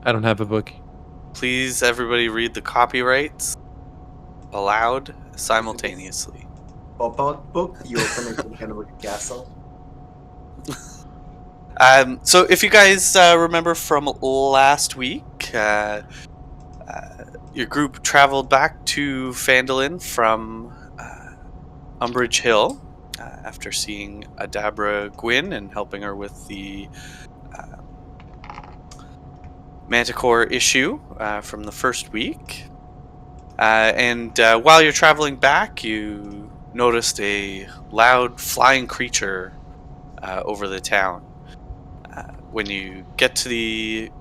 I don't have a book. Please, everybody, read the copyrights aloud simultaneously. Pop-out book. You open it in kind of like a castle. So if you guys remember from last week, your group traveled back to Phandalin from Umbridge Hill after seeing Adabra Gwyn and helping her with the Manticore issue from the first week. And while you're traveling back, you noticed a loud flying creature over the town. When you get to the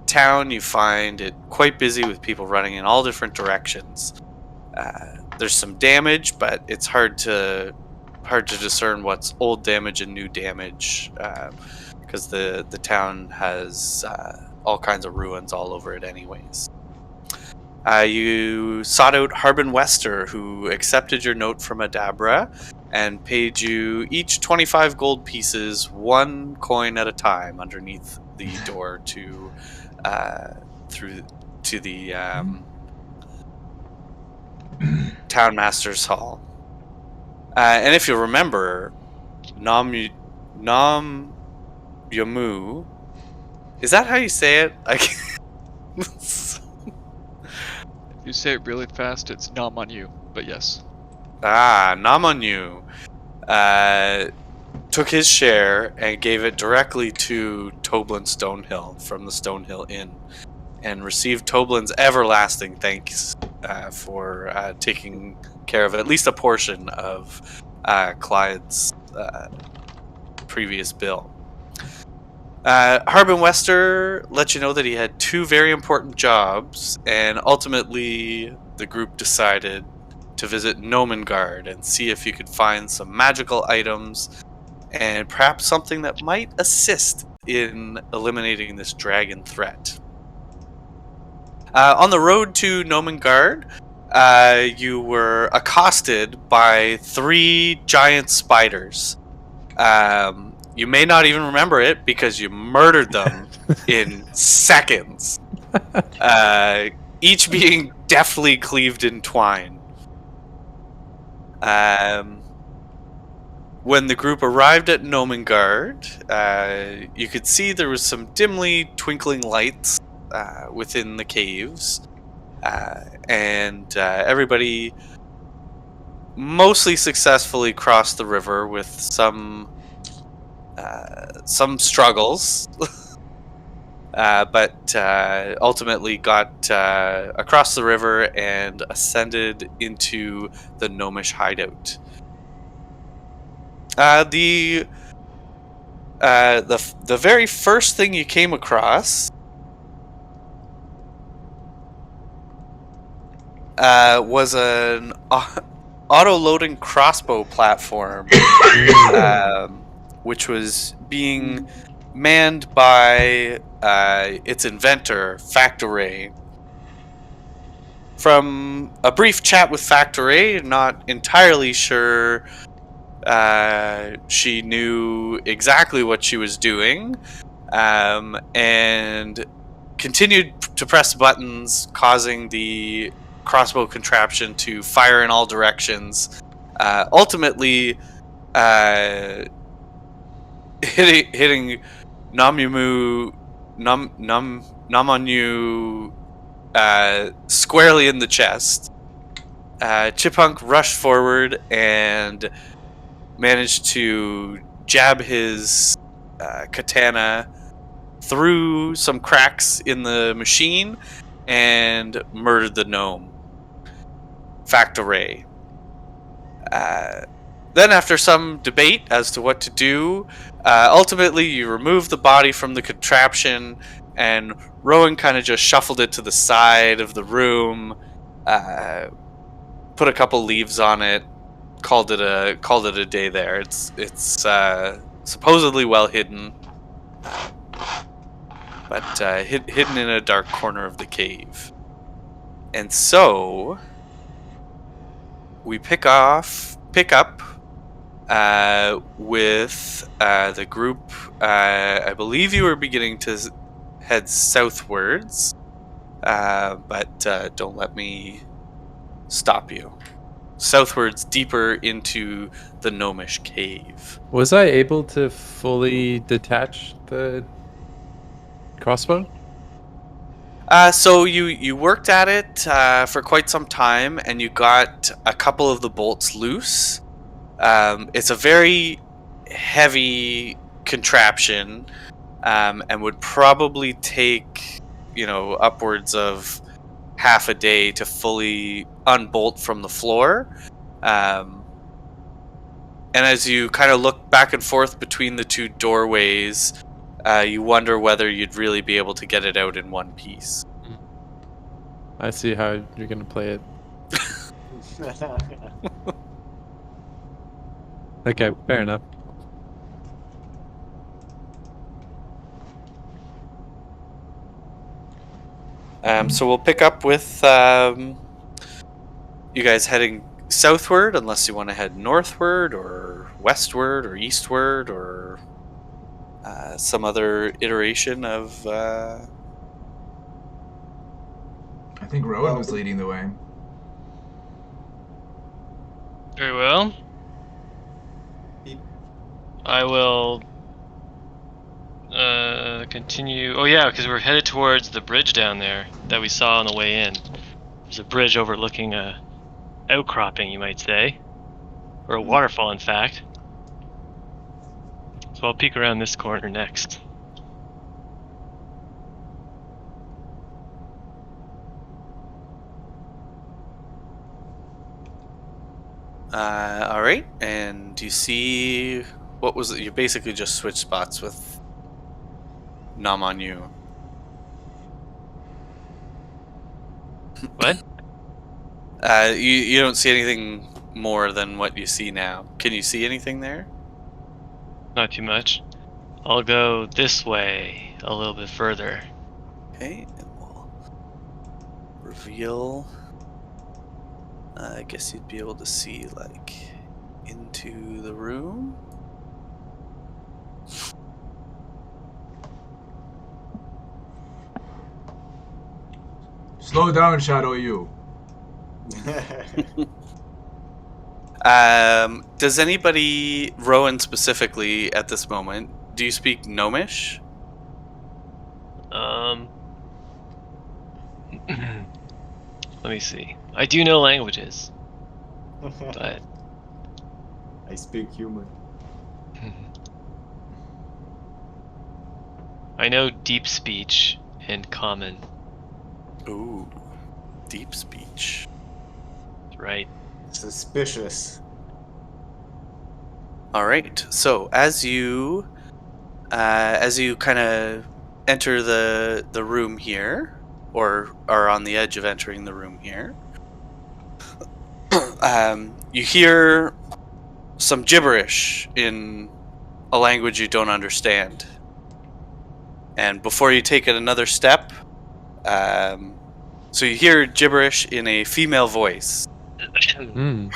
town, you find it quite busy with people running in all different directions. There's some damage, but it's hard to discern what's old damage and new damage because the town has all kinds of ruins all over it anyways. You sought out Harbin Wester, who accepted your note from Adabra and paid you each 25 gold pieces, 1 coin at a time, underneath the door to through to the Town Master's Hall. And if you remember, Nam Yamu, is that how you say it? If you say it really fast, it's nom on you, but yes. Namanu took his share and gave it directly to Toblin Stonehill from the Stonehill Inn, and received Toblin's everlasting thanks for taking care of at least a portion of Clyde's previous bill. Harbin Wester let you know that he had 2 very important jobs, and ultimately the group decided to visit Nomengard and see if you could find some magical items and perhaps something that might assist in eliminating this dragon threat. On the road to Nomengard, you were accosted by 3 giant spiders. You may not even remember it because you murdered them in seconds, each being deftly cleaved in twine. When the group arrived at Nomengard, you could see there was some dimly twinkling lights within the caves, and everybody mostly successfully crossed the river with some struggles, but ultimately got across the river and ascended into the gnomish hideout. The very first thing you came across was an auto-loading crossbow platform, which was being manned by its inventor, Factoray. From a brief chat with Factoray, not entirely sure she knew exactly what she was doing, and continued to press buttons, causing the crossbow contraption to fire in all directions, ultimately hitting Namanu squarely in the chest. Chipunk rushed forward and managed to jab his katana through some cracks in the machine and murdered the gnome, Factoray. Then, after some debate as to what to do, ultimately you removed the body from the contraption, and Rowan kind of just shuffled it to the side of the room, put a couple leaves on it, called it a day there. It's supposedly well hidden, but hidden in a dark corner of the cave. And so we pick up with the group. I believe you were beginning to head southwards, but don't let me stop you. Southwards, deeper into the gnomish cave. Was I able to fully detach the crossbow? So you worked at it for quite some time, and you got a couple of the bolts loose. It's a very heavy contraption, and would probably take upwards of half a day to fully unbolt from the floor. Um, and as you kind of look back and forth between the two doorways, you wonder whether you'd really be able to get it out in one piece. I see how you're gonna play it. Okay, fair enough. So we'll pick up with you guys heading southward, unless you want to head northward or westward or eastward or some other iteration of. I think Rowan was leading the way. Very well. Beep. I will continue. Oh yeah, because we're headed towards the bridge down there that we saw on the way in. There's a bridge overlooking a outcropping, you might say, or a waterfall, in fact. So I'll peek around this corner next. All right, and you see what was it? You basically just switched spots with Nam on you. What? You don't see anything more than what you see now. Can you see anything there? Not too much. I'll go this way a little bit further. Okay, and we'll reveal. I guess you'd be able to see like into the room. Slow down, Shadow, you. Does anybody, Rowan specifically, at this moment, do you speak Gnomish? Let me see. I do know languages, but I speak human. I know deep speech and common. Ooh, deep speech. Right. Suspicious. All right. So as you kind of enter the room here, or are on the edge of entering the room here, you hear some gibberish in a language you don't understand. And before you take it another step, so you hear gibberish in a female voice. Hmm.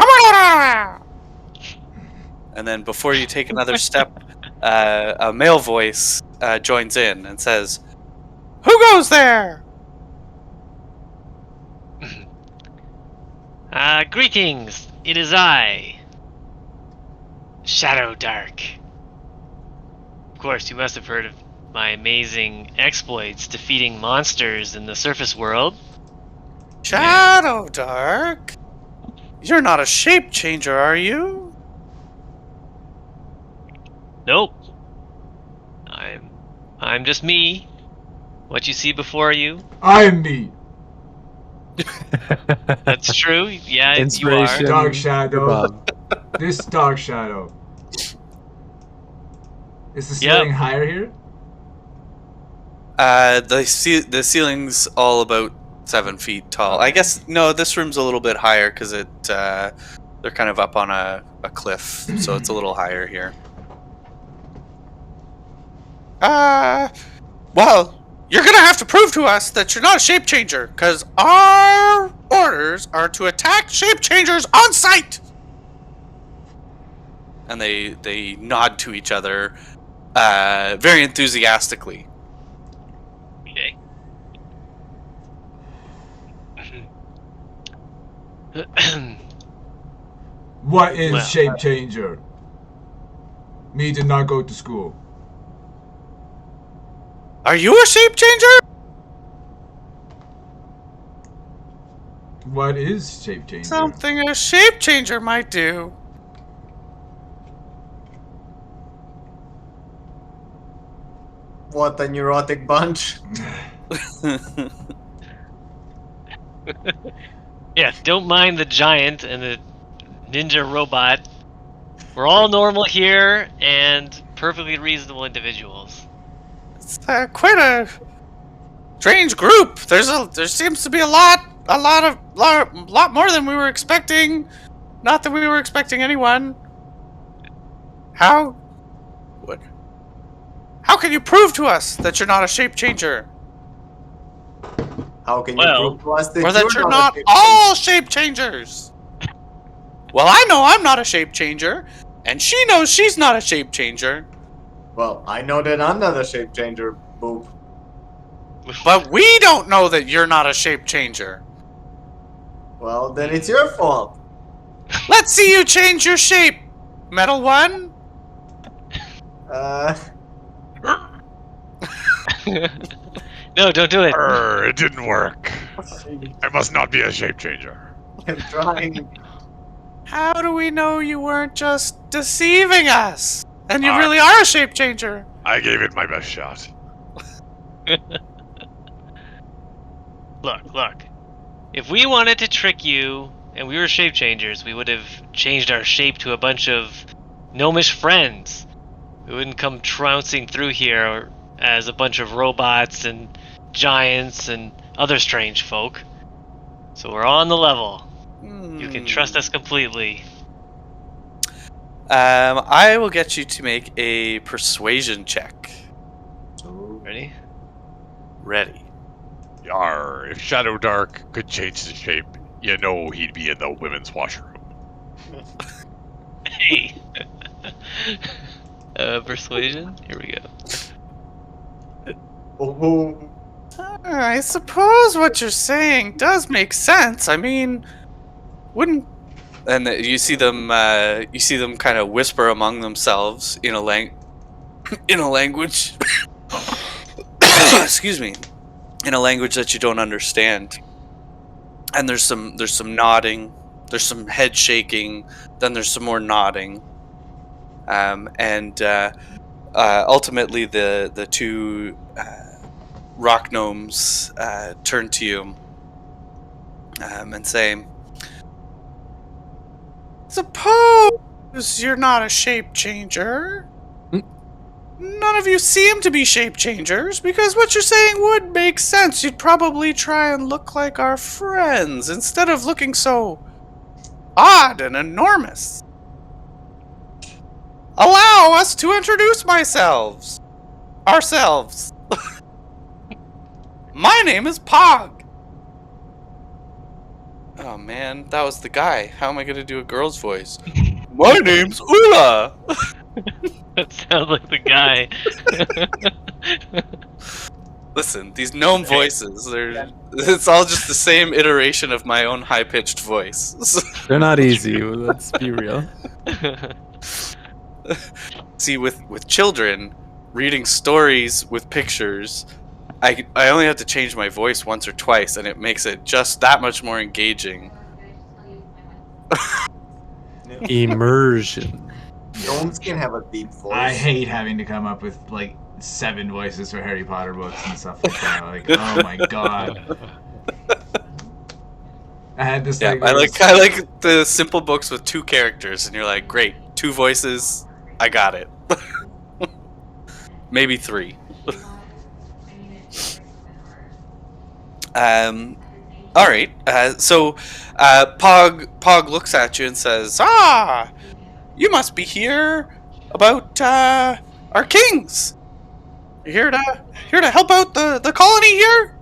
And then before you take another step, a male voice joins in and says, "Who goes there?" Greetings! It is I, Shadow Dark. Of course, you must have heard of my amazing exploits defeating monsters in the surface world. Shadow Dark? You're not a shape changer, are you? Nope. I'm just me. What you see before you. I'm me. That's true. Yeah, you are. Inspiration. Dark Shadow. above. This Dark Shadow. Is the ceiling higher here? The ceiling's all about 7 feet tall. I guess no, this room's a little bit higher because they're kind of up on a cliff, so it's a little higher here. Well, you're gonna have to prove to us that you're not a shape changer, because our orders are to attack shape changers on sight. And they nod to each other, very enthusiastically. What is Well. shape changer? Me did not go to school. Are you a shape changer? What is shape changer? Something a shape changer might do. What a neurotic bunch. Yeah, don't mind the giant and the ninja robot. We're all normal here and perfectly reasonable individuals. It's quite a strange group. There seems to be a lot more than we were expecting. Not that we were expecting anyone. How? What? How can you prove to us that you're not a shape changer, How can you Well, prove to us that or that you're a not shape all shape changers? Well, I know I'm not a shape changer, and she knows she's not a shape changer. Well, I know that I'm not a shape changer, Boop. But we don't know that you're not a shape changer. Well, then it's your fault. Let's see you change your shape, Metal One. No, don't do it. It didn't work. I must not be a shape changer. I'm trying. How do we know you weren't just deceiving us? And you Ah. really are a shape changer. I gave it my best shot. Look. If we wanted to trick you and we were shape changers, we would have changed our shape to a bunch of gnomish friends. We wouldn't come trouncing through here as a bunch of robots and giants and other strange folk. So we're on the level. You can trust us completely. I will get you to make a persuasion check. Ready? Ready. Yar, if Shadow Dark could change his shape, you know he'd be in the women's washroom. Hey! Persuasion? Here we go. Oh, I suppose what you're saying does make sense. I mean, wouldn't... And you see them kind of whisper among themselves in a language. Excuse me. In a language that you don't understand. And there's some nodding, there's some head shaking, then there's some more nodding. Ultimately the two rock gnomes turn to you and say, "Suppose you're not a shape changer. None of you seem to be shape changers, because what you're saying would make sense. You'd probably try and look like our friends instead of looking so odd and enormous. Allow us to introduce ourselves. My name is Pog." Oh man, that was the guy. How am I gonna do a girl's voice? My name's Ula. That sounds like the guy. Listen, these gnome voices, it's all just the same iteration of my own high-pitched voice. They're not easy. Let's be real. See, with children, reading stories with pictures, I only have to change my voice once or twice, and it makes it just that much more engaging. Immersion. gnomes can have a deep voice. I hate having to come up with like 7 voices for Harry Potter books and stuff like that. Like, oh my god. I had this Yeah, thing. I like the simple books with 2 characters, and you're like, great, 2 voices, I got it. Maybe 3. All right. So Pog looks at you and says, "Ah, you must be here about our kings. You're here to help out the colony here."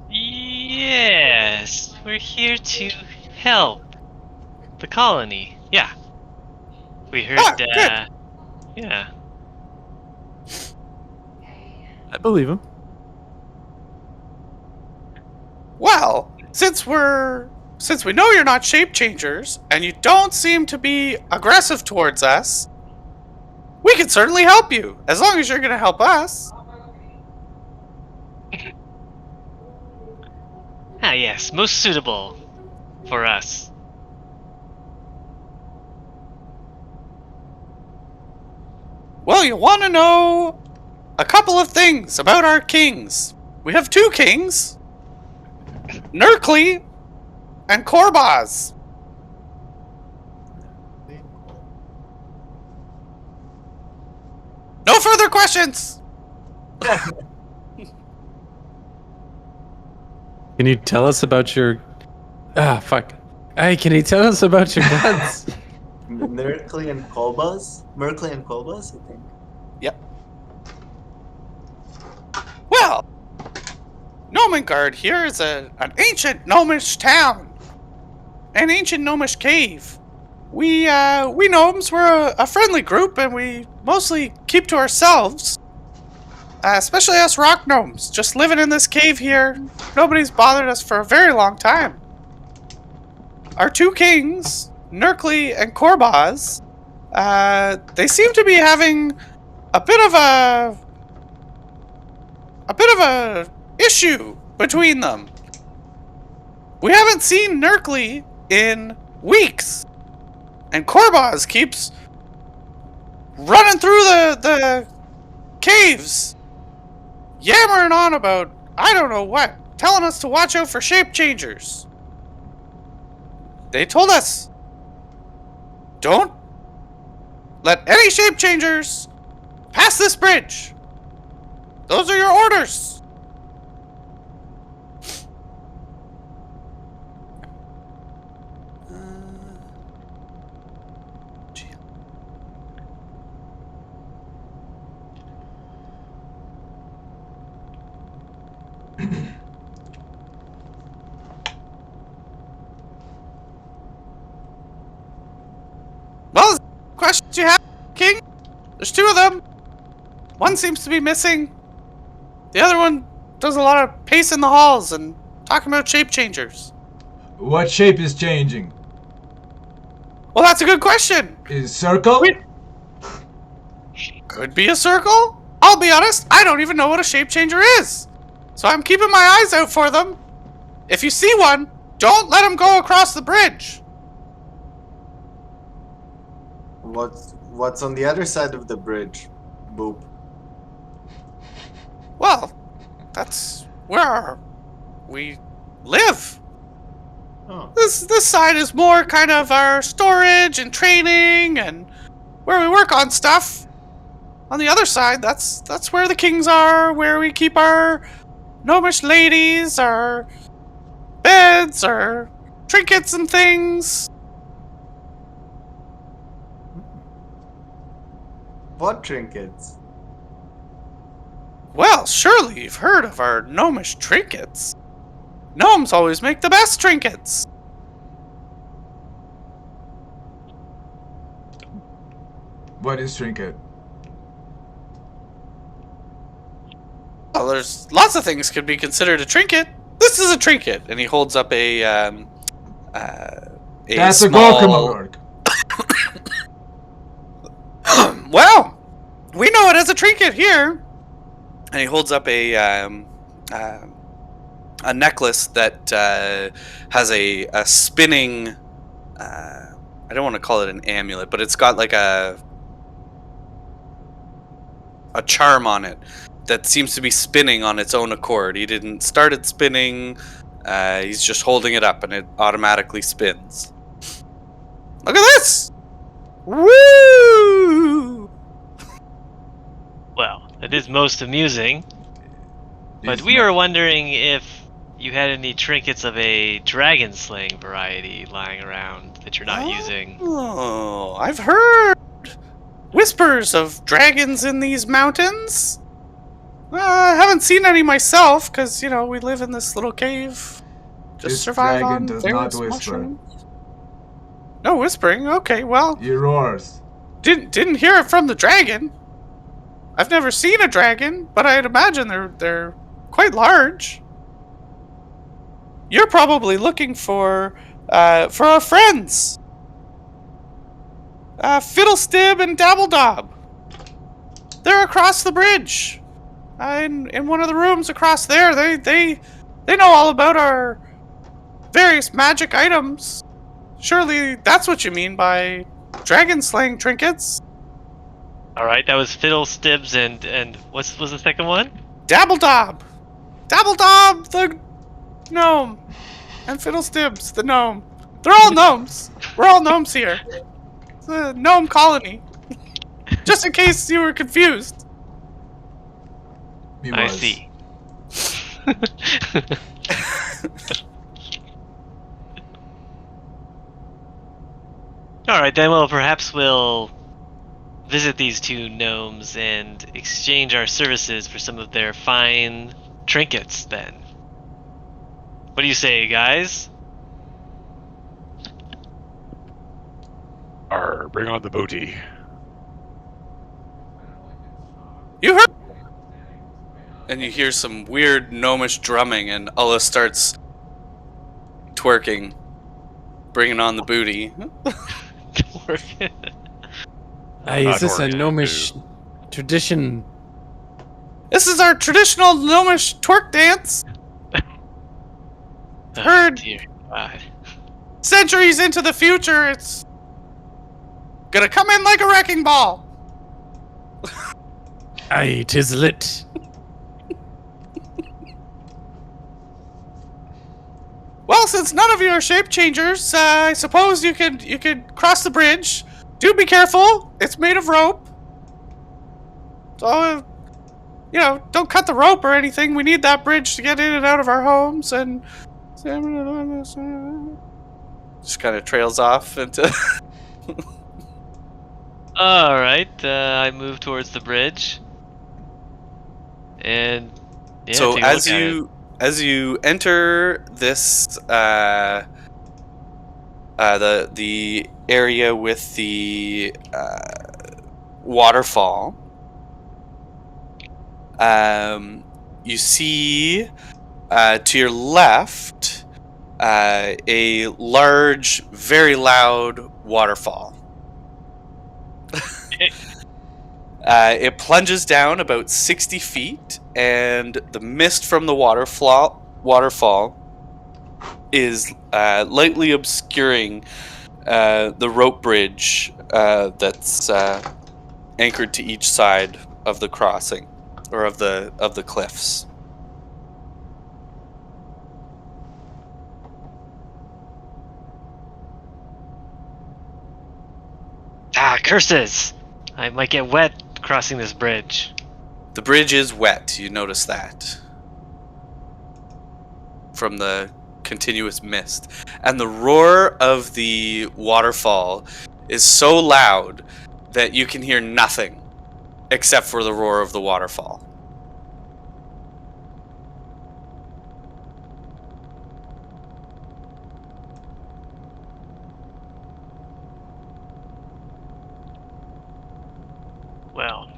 Yes, we're here to help the colony. Yeah. We heard, good. yeah. I believe him. Well, since we're since we know you're not shape changers, and you don't seem to be aggressive towards us, we can certainly help you, as long as you're going to help us. Ah, yes, most suitable for us. Well, you want to know a couple of things about our kings. We have 2 kings, Nurkly and Korbaz. No further questions. Can you tell us about your... fuck. Hey, can you tell us about your guns? Merkley and Kolbas? Merkley and Kolbas, I think. Yep. Well, Gnomengard here is an ancient gnomish town. An ancient gnomish cave. We gnomes, we're a friendly group, and we mostly keep to ourselves. Especially us rock gnomes, just living in this cave here. Nobody's bothered us for a very long time. Our 2 kings, Nurkly and Korbaz, they seem to be having a bit of a issue between them. We haven't seen Nurkly in weeks, and Korbaz keeps running through the caves, yammering on about I don't know what, telling us to watch out for shape changers. They told us, don't let any shape changers pass this bridge. Those are your orders. Well, questions you have, King? There's 2 of them. One seems to be missing. The other one does a lot of pacing the halls and talking about shape changers. What shape is changing? Well, that's a good question. Is circle? Wait. Could be a circle. I'll be honest, I don't even know what a shape changer is. So I'm keeping my eyes out for them. If you see one, don't let them go across the bridge. What's on the other side of the bridge, Boop? Well, that's where we live. Oh. This side is more kind of our storage and training and where we work on stuff. On the other side, that's where the kings are, where we keep our gnomish ladies, our beds, our trinkets and things. What trinkets? Well, surely you've heard of our gnomish trinkets. Gnomes always make the best trinkets. What is trinket? Well, there's lots of things could be considered a trinket. This is a trinket, and he holds up a That's a small... Gorkamorg. Well, we know it as a trinket here. And he holds up a necklace that has a spinning. I don't want to call it an amulet, but it's got like a charm on it that seems to be spinning on its own accord. He didn't start it spinning. He's just holding it up, and it automatically spins. Look at this! Woo! Well, it is most amusing. But Is we not- were wondering if you had any trinkets of a dragon slaying variety lying around that you're not using. Oh, I've heard whispers of dragons in these mountains. I haven't seen any myself, because, you know, we live in this little cave. Just This survive dragon on does various not whisper. mushrooms. No whispering? Okay, well, He roars. didn't hear it from the dragon. I've never seen a dragon, but I'd imagine they're quite large. you're probably looking for our friends, Fiddlestib and Dabbledob. They're across the bridge, in one of the rooms across there. They know all about our various magic items. Surely that's what you mean by dragon slaying trinkets. All right, that was Fiddlestibs and what's was the second one? Dabbledob, Dabbledob the gnome, and Fiddlestibs the gnome. They're all gnomes. We're all gnomes here. It's a gnome colony. Just in case you were confused. He I was. see. All right, then. Well, perhaps we'll visit these two gnomes and exchange our services for some of their fine trinkets. Then, what do you say, guys? Arr, bring on the booty. You heard? And you hear some weird gnomish drumming, and Ulla starts twerking, bringing on the booty. Is this a Not gnomish tradition? This is our traditional gnomish twerk dance. Heard. Dear God. Centuries into the future, it's gonna come in like a wrecking ball. Aye, 'tis lit. Well, since none of you are shape changers, I suppose you could cross the bridge. Do be careful; it's made of rope. So, don't cut the rope or anything. We need that bridge to get in and out of our homes. And just kind of trails off into. All right, I move towards the bridge, and yeah, So take a look at it. as you enter this the area with the waterfall, you see to your left a large, very loud waterfall. It plunges down about 60 feet, and the mist from the waterfall is lightly obscuring the rope bridge that's anchored to each side of the crossing, or of the cliffs. Ah, curses! I might get wet crossing this bridge. The bridge is wet, you notice that. From the continuous mist. And the roar of the waterfall is so loud that you can hear nothing except for the roar of the waterfall. Well,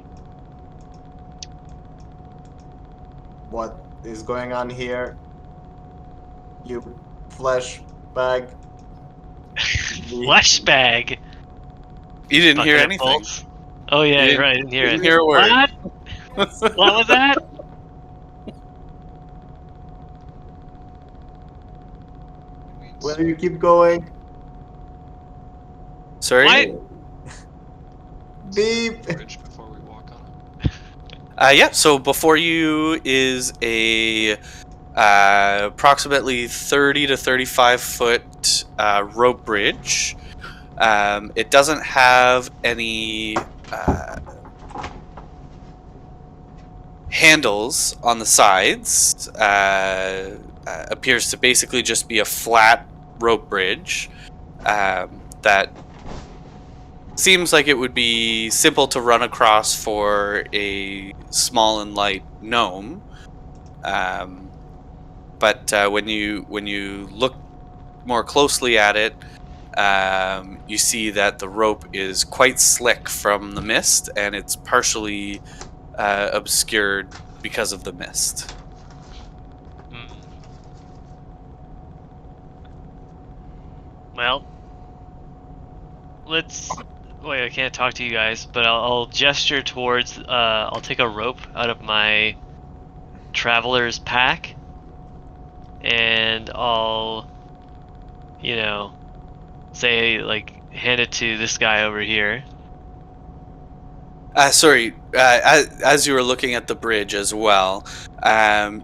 What is going on here? You flesh bag. flesh bag. You didn't hear Bucket of anything. bolts. Oh yeah, You you're right. I didn't hear didn't it. hear a word. What? What was that? Will you keep going? Sorry? What? Beep. Bridge before we walk on it. Yeah, so before you is a approximately 30 to 35 foot rope bridge. It doesn't have any handles on the sides. Appears to basically just be a flat rope bridge that seems like it would be simple to run across for a small and light gnome. But when you look more closely at it, you see that the rope is quite slick from the mist, and it's partially obscured because of the mist. Well, let's. Wait, I can't talk to you guys, but I'll gesture towards. I'll take a rope out of my traveler's pack, and I'll, say hand it to this guy over here. Sorry, as you were looking at the bridge as well,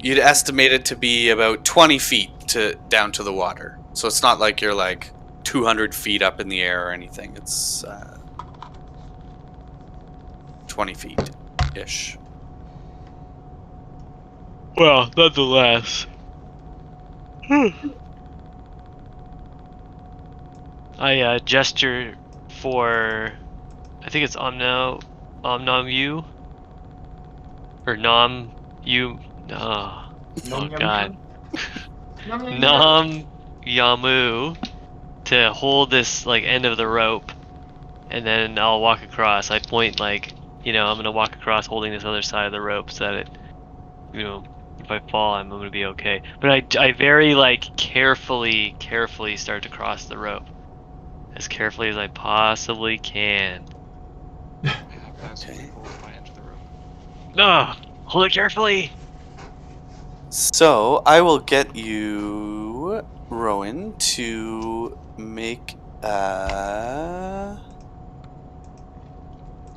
you'd estimate it to be about 20 feet down to the water. So it's not like you're like 200 feet up in the air or anything. It's 20 feet-ish. Well, nonetheless. I gesture for, I think it's Omnom you, or Nom you. Oh Nom yum God. yum. Nom yum yum. Nom Yamu to hold this end of the rope, and then I'll walk across. I point I'm gonna walk across holding this other side of the rope so that it, if I fall, I'm gonna be okay. But I very carefully start to cross the rope, as carefully as I possibly can. I haphazardly hold my end of the rope. No, hold it carefully. So I will get you, Rowan, to make a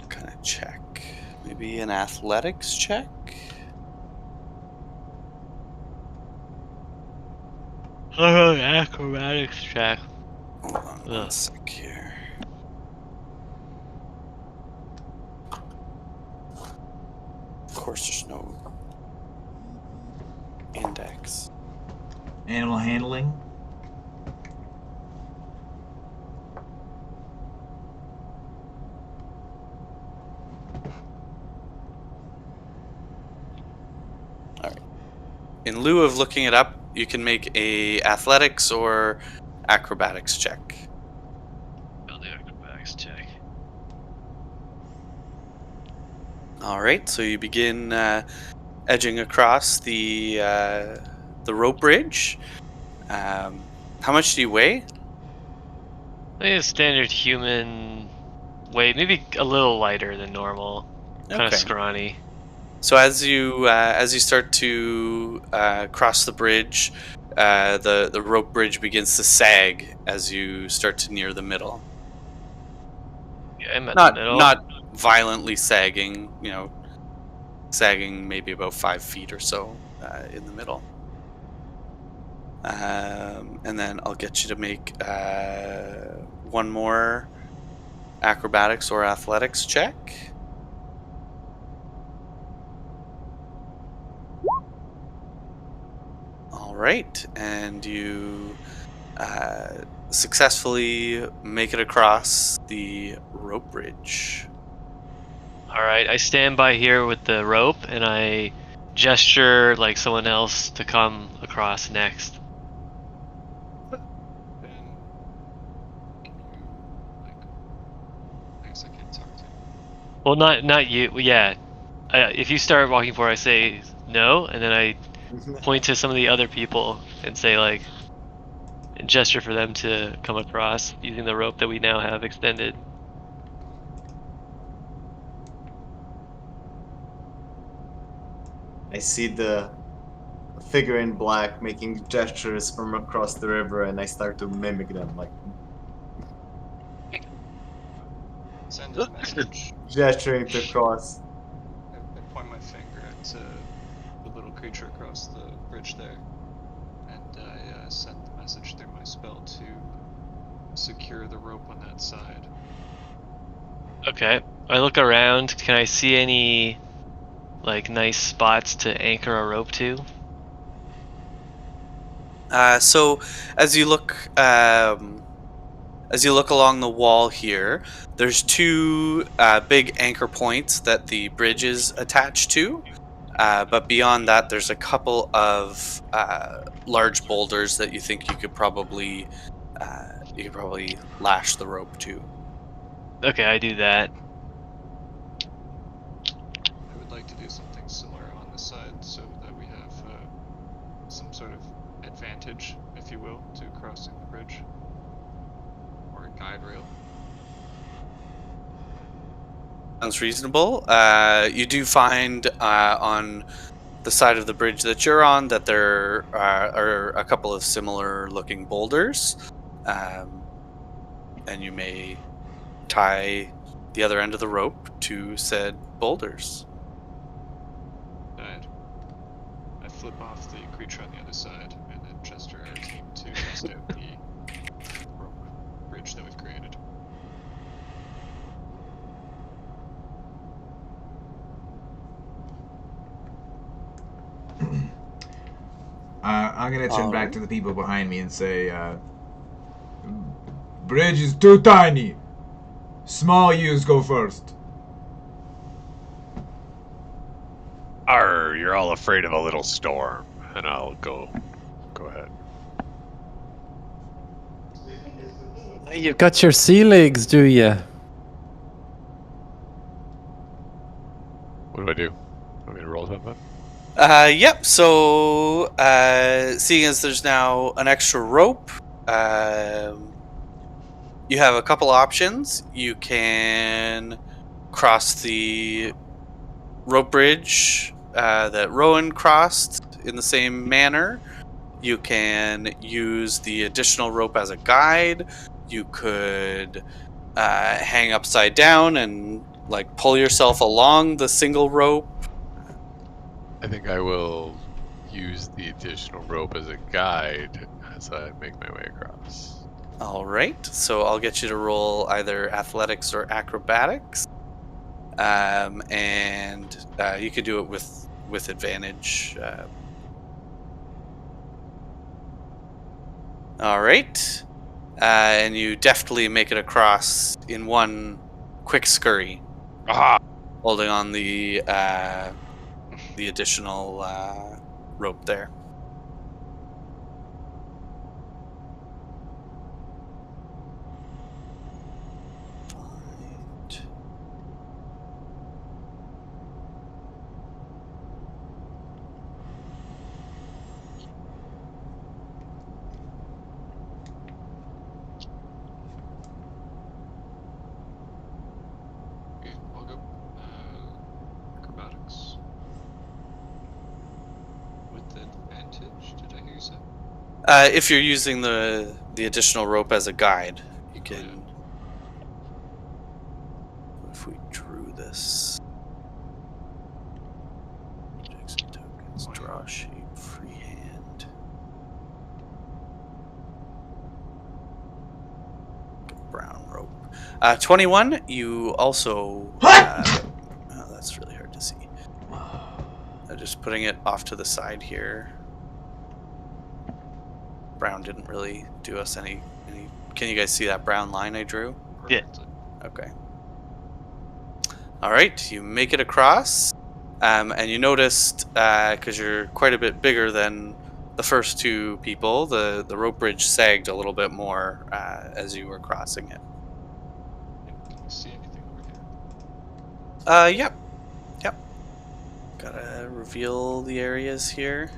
kind of check. Maybe an athletics check? Acrobatics check. Hold on one Ugh. sec here. Of course, there's no index. Animal handling. In lieu of looking it up, you can make a athletics or acrobatics check. I'll do acrobatics check. All right, so you begin edging across the rope bridge. How much do you weigh? I think a standard human weight, maybe a little lighter than normal. Kind of Okay. scrawny. So as you start to cross the bridge, the rope bridge begins to sag as you start to near the middle. Yeah, I'm at the middle. Not violently sagging, sagging maybe about 5 feet or so in the middle. And then I'll get you to make one more acrobatics or athletics check. All right, and you successfully make it across the rope bridge. Alright, I stand by here with the rope and I gesture like someone else to come across next. Then can you I guess I can't talk to you. Well, not you. Yeah. If you start walking forward, I say no, and then I point to some of the other people and say and gesture for them to come across using the rope that we now have extended. I see the figure in black making gestures from across the river, and I start to mimic them, like Send a message. gesturing to cross. I point my finger at the little creature across the bridge there, and I send the message through my spell to secure the rope on that side. Okay. I look around. Can I see any nice spots to anchor a rope to? So as you look along the wall here, there's two big anchor points that the bridge is attached to. But beyond that, there's a couple of large boulders that you think you could probably lash the rope to. Okay, I do that. I would like to do something similar on the side so that we have some sort of advantage, if you will, to crossing the bridge. guide rail. Sounds reasonable. You do find on the side of the bridge that you're on that there are a couple of similar looking boulders, and you may tie the other end of the rope to said boulders. Guide. I flip off the creature on the other side and then gesture our team to test out the rope bridge that we've created. I'm gonna turn back Alright. to the people behind me and say, bridge is too tiny. Small yous go first. You're all afraid of a little storm, and I'll go. Go ahead. You've got your sea legs, do you? What do I do? Want me to roll something? Yep. So, seeing as there's now an extra rope, you have a couple options. You can cross the rope bridge that Rowan crossed in the same manner. You can use the additional rope as a guide. You could hang upside down and like pull yourself along the single rope. I think I will use the additional rope as a guide as I make my way across. All right, so I'll get you to roll either athletics or acrobatics, and you could do it with advantage. All right, and you deftly make it across in one quick scurry, Aha! holding on the additional rope there. Find. Okay, I'll go. Acrobatics. With advantage, did I hear you say? If you're using the additional rope as a guide, you can. If we drew this, objects and tokens, draw shape, freehand. Brown rope. 21. You also. Oh, that's really hard to see. Just putting it off to the side here. Brown didn't really do us any. Can you guys see that brown line I drew? Yeah. Perfectly. Okay. All right, you make it across, and you noticed because you're quite a bit bigger than the first two people, the rope bridge sagged a little bit more as you were crossing it. Can you see anything over here? Yep. Gotta reveal the areas here.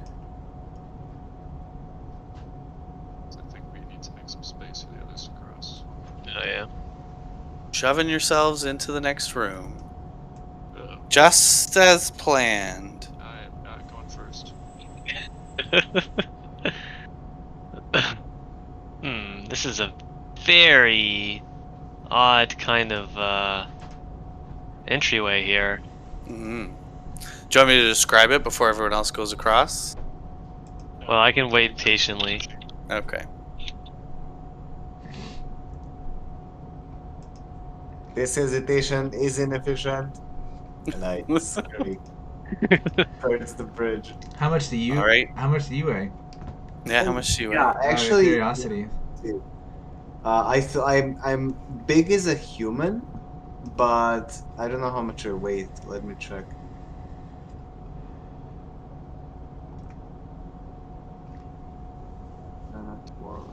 So I think we need to make some space for the others to cross. Oh yeah. Shoving yourselves into the next room, Uh, just as planned. I am not going first. This is a very odd kind of entryway here. Mm-hmm. Do you want me to describe it before everyone else goes across? Well, I can wait patiently. Okay. This hesitation is inefficient. And I scurry towards the bridge. How much do you? All right. How much do you weigh? Yeah, how much do you Yeah, Out of actually, curiosity. I feel I'm big as a human, but I don't know how much I weigh. Let me check. Tomorrow.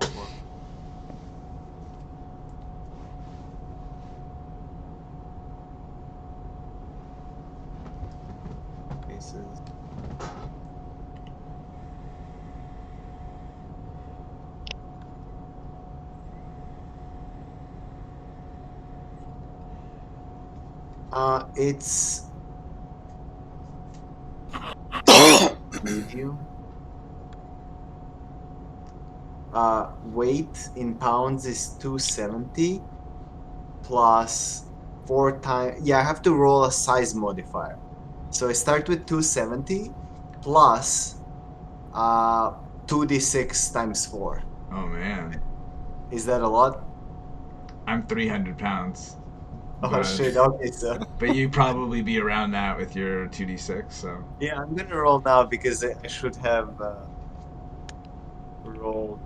Faces. It's medium. Weight in pounds is 270 plus 4 times. Yeah, I have to roll a size modifier. So I start with 270 plus 2d6 times 4. Oh man, Is that a lot? I'm 300 pounds. Oh But- shit, okay, so. But you probably be around that with your 2d6. So Yeah, I'm gonna roll now because I should have rolled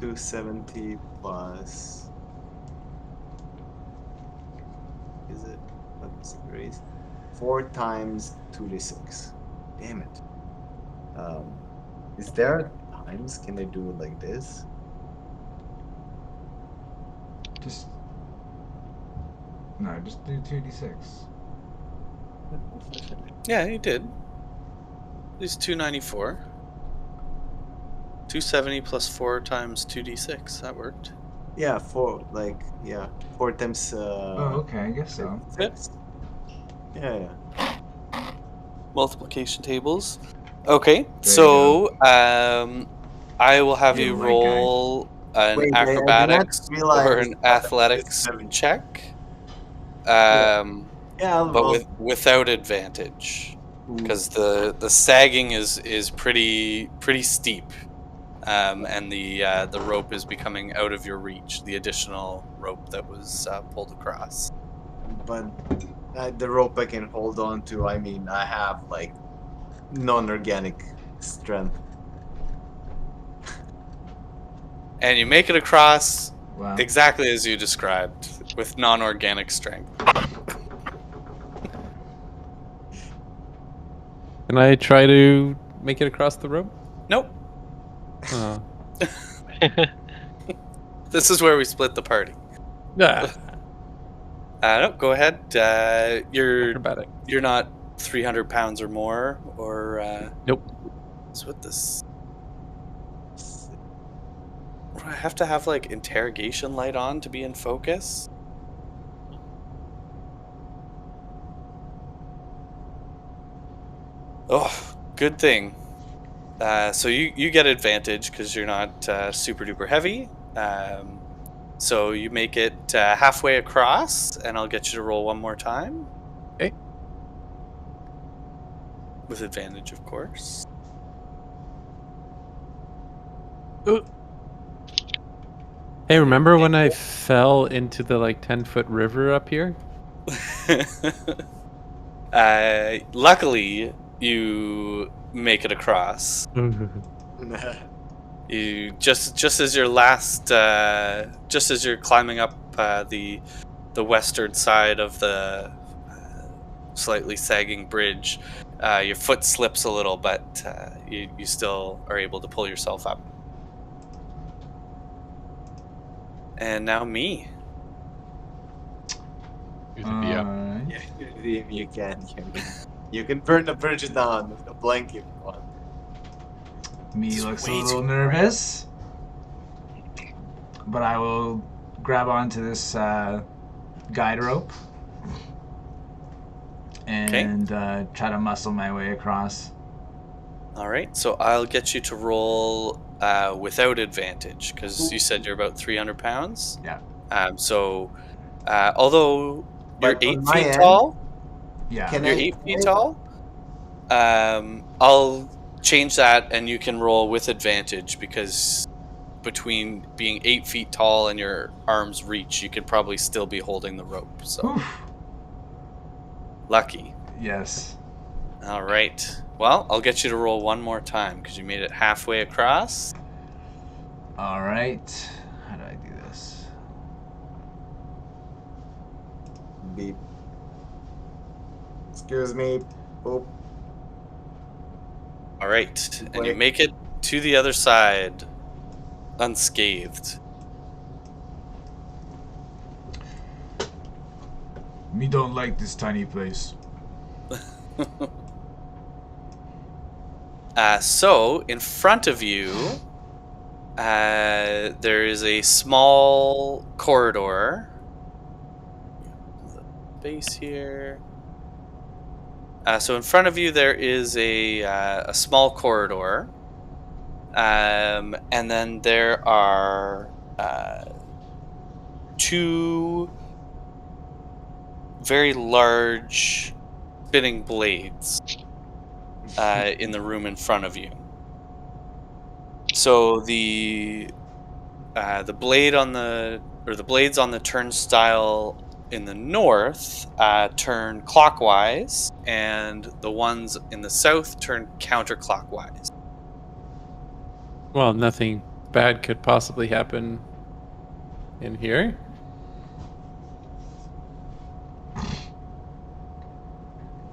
270 plus. Is it? Let's raise 4 times 2d6. Damn it. Is there times? Can I do it like this? just do 2d6. Yeah, you did. It's 294. 270 plus 4 times 2d6. That worked. Yeah, 4. Like, yeah, 4 times. Oh, okay, I guess so. 6. Yeah. Multiplication tables. Okay, There so I will have You're you the right roll an Wait, I did not acrobatics realize or an that athletics it's 7. check. Yeah, I'll But roll. without advantage, Ooh. because the sagging is pretty steep, and the rope is becoming out of your reach. The additional rope that was pulled across. But the rope I can hold on to, I mean, I have like non-organic strength. And you make it across Wow. exactly as you described, with non-organic strength. Can I try to make it across the rope? Nope. Oh. This is where we split the party. Yeah. No, go ahead. You're Acrobatic. not 300 pounds or more, or Nope. what's with this? I have to have like interrogation light on to be in focus. Oh, good thing. So you get advantage because you're not super duper heavy. So you make it halfway across, and I'll get you to roll one more time. Okay. With advantage, of course. Hey, remember when I fell into the like 10-foot river up here? Luckily, you make it across. You just as your last, just as you're climbing up the western side of the slightly sagging bridge, your foot slips a little, but you still are able to pull yourself up. And now me. You're the DM. Alright. Yeah, you can. You can burn the bridge down with a blanket if you want. Me It's looks a way little too nervous, but I will grab onto this guide rope and try to muscle my way across. All right, so I'll get you to roll without advantage because you said you're about 300 pounds. Yeah. So although you're But on 8 my feet end- tall, Yeah. Can you're I- 8 feet tall. I'll change that, and you can roll with advantage because between being 8 feet tall and your arm's reach, you could probably still be holding the rope. So Oof. lucky. Yes. All right. Well, I'll get you to roll one more time because you made it halfway across. Alright. How do I do this? Beep. Excuse me. Oh, All right, and you Wait. make it to the other side unscathed. Me don't like this tiny place. So in front of you, There is a small corridor. Base here. So in front of you there is a small corridor, and then there are two very large spinning blades in the room in front of you. So the blades on the turnstile in the north turn clockwise, and the ones in the south turn counterclockwise. Well, nothing bad could possibly happen in here.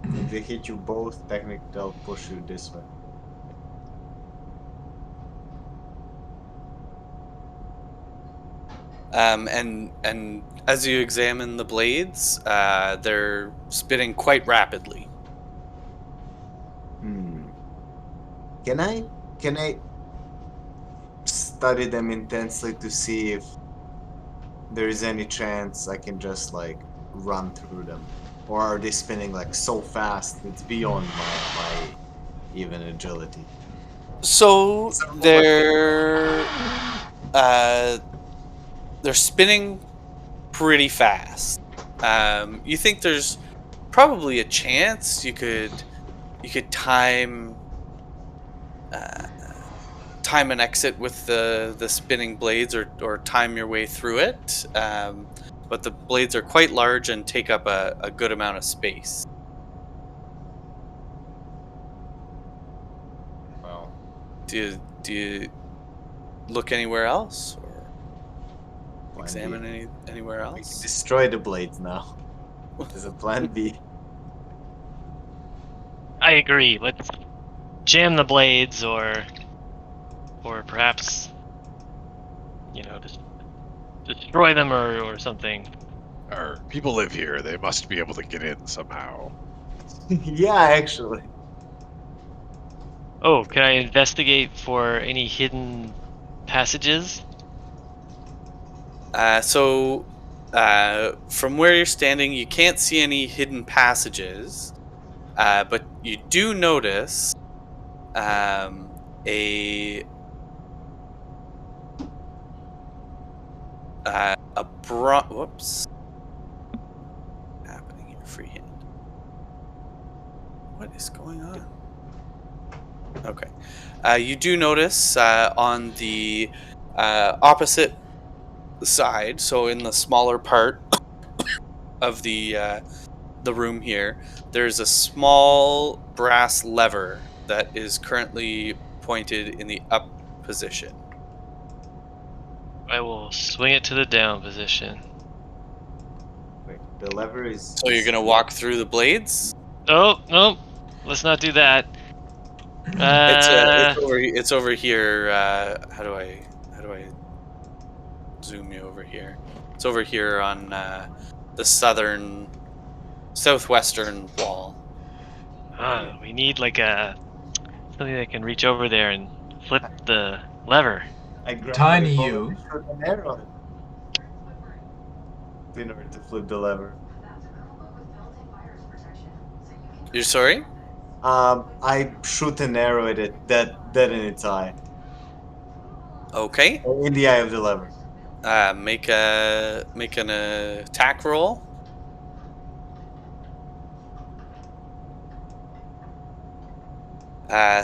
If they hit you both, technically they'll push you this way. And as you examine the blades, they're spinning quite rapidly. Can I study them intensely to see if there is any chance I can just like run through them, or are they spinning like so fast it's beyond my even agility? So they're spinning pretty fast. You think there's probably a chance you could time an exit with the spinning blades, or time your way through it. But the blades are quite large and take up a good amount of space. Well, Do you look anywhere else, or plan examine B. anywhere We can else? destroy the blades now. There's a plan B. I agree. Let's jam the blades, or perhaps, just destroy them, or something. People live here. They must be able to get in somehow. Yeah, actually. Oh, can I investigate for any hidden passages? So from where you're standing, you can't see any hidden passages, but you do notice a whoops. What's happening here, freehand? What is going on? Okay. You do notice on the opposite side, so in the smaller part of the room here, there's a small brass lever that is currently pointed in the up position. I will swing it to the down position. Wait, the lever is. So you're gonna walk through the blades? Oh, no, let's not do that. It's over here. How do I zoom you over here? It's over here on the southwestern wall. We need like something that can reach over there and flip the lever. I grabbed Tiny my you. phone and shot an arrow in order to flip the lever. You're sorry? I shoot an arrow at it dead in its eye. Okay. Or in the eye of the lever. Make an attack roll.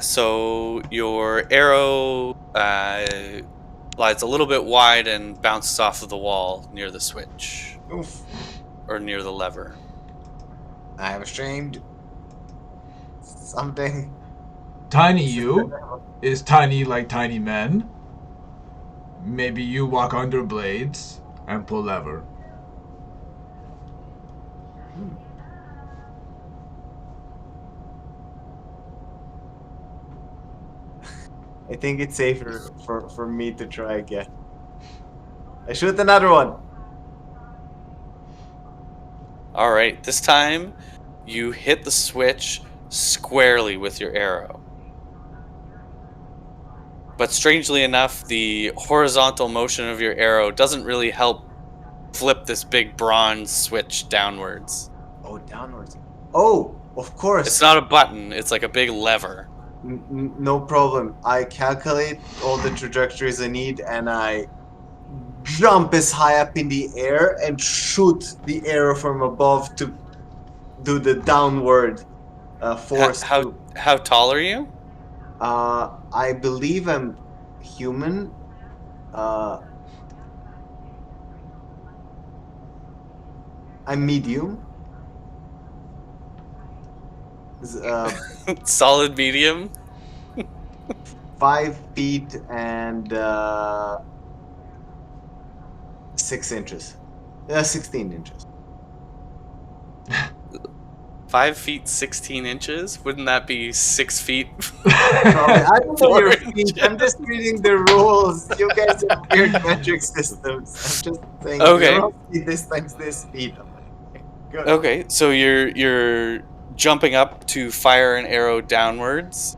So your arrow lies a little bit wide and bounces off of the wall near the switch, Oof. or near the lever. I am ashamed. Something. Tiny you is tiny like tiny men. Maybe you walk under blades and pull lever. I think it's safer for me to try again. I shoot another one. All right, this time you hit the switch squarely with your arrow. But strangely enough, the horizontal motion of your arrow doesn't really help flip this big bronze switch downwards. Oh, downwards. Oh, of course. It's not a button, it's like a big lever. No problem. I calculate all the trajectories I need and I jump as high up in the air and shoot the arrow from above to do the downward force. How tall are you? I believe I'm human. I'm medium. Solid medium? 5 feet and 6 inches. 16 inches. 5 feet 16 inches? Wouldn't that be 6 feet? I don't know your 4 feet. I'm just reading the rules. You guys have weird metric systems. I'm just saying. Okay. This times this feet. Good. Okay, so you're jumping up to fire an arrow downwards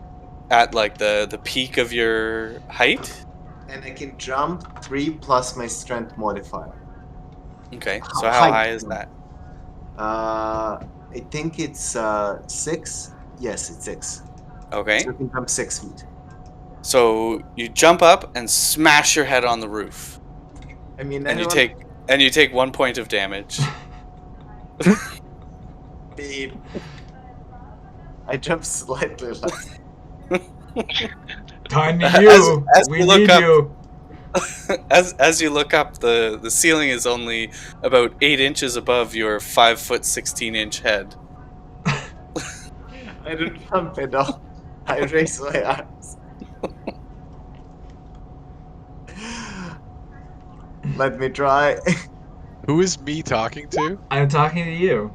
at like the peak of your height. And I can jump 3 plus my strength modifier. Okay, so how high is that? I think it's 6. Yes, it's 6. Okay. So I can jump 6 feet. So you jump up and smash your head on the roof. I mean, and you take 1 point of damage. Beep. I jumped slightly less. Tiny you. We need up, you. As you look up, the ceiling is only about 8 inches above your 5 foot 16 inch head. I don't jump at all. I raise my arms. Let me try. Who is me talking to? I'm talking to you.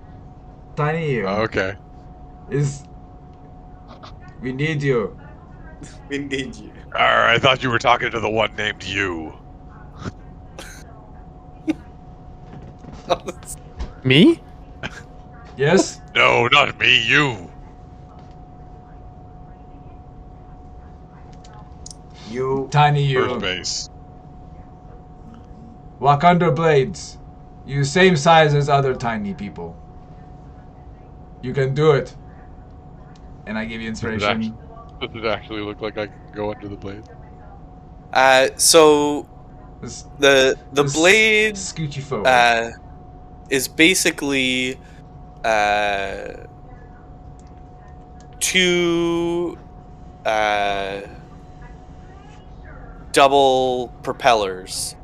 Tiny you. Oh, okay. We need you. We need you. I thought you were talking to the one named you. Me? Yes? No, not me, you. You. Tiny you. First base. Walk under blades. You same size as other tiny people. You can do it. And I give you inspiration. Does it actually look like I can go under the blade? So This the blade scooch you forward. is basically 2 double propellers,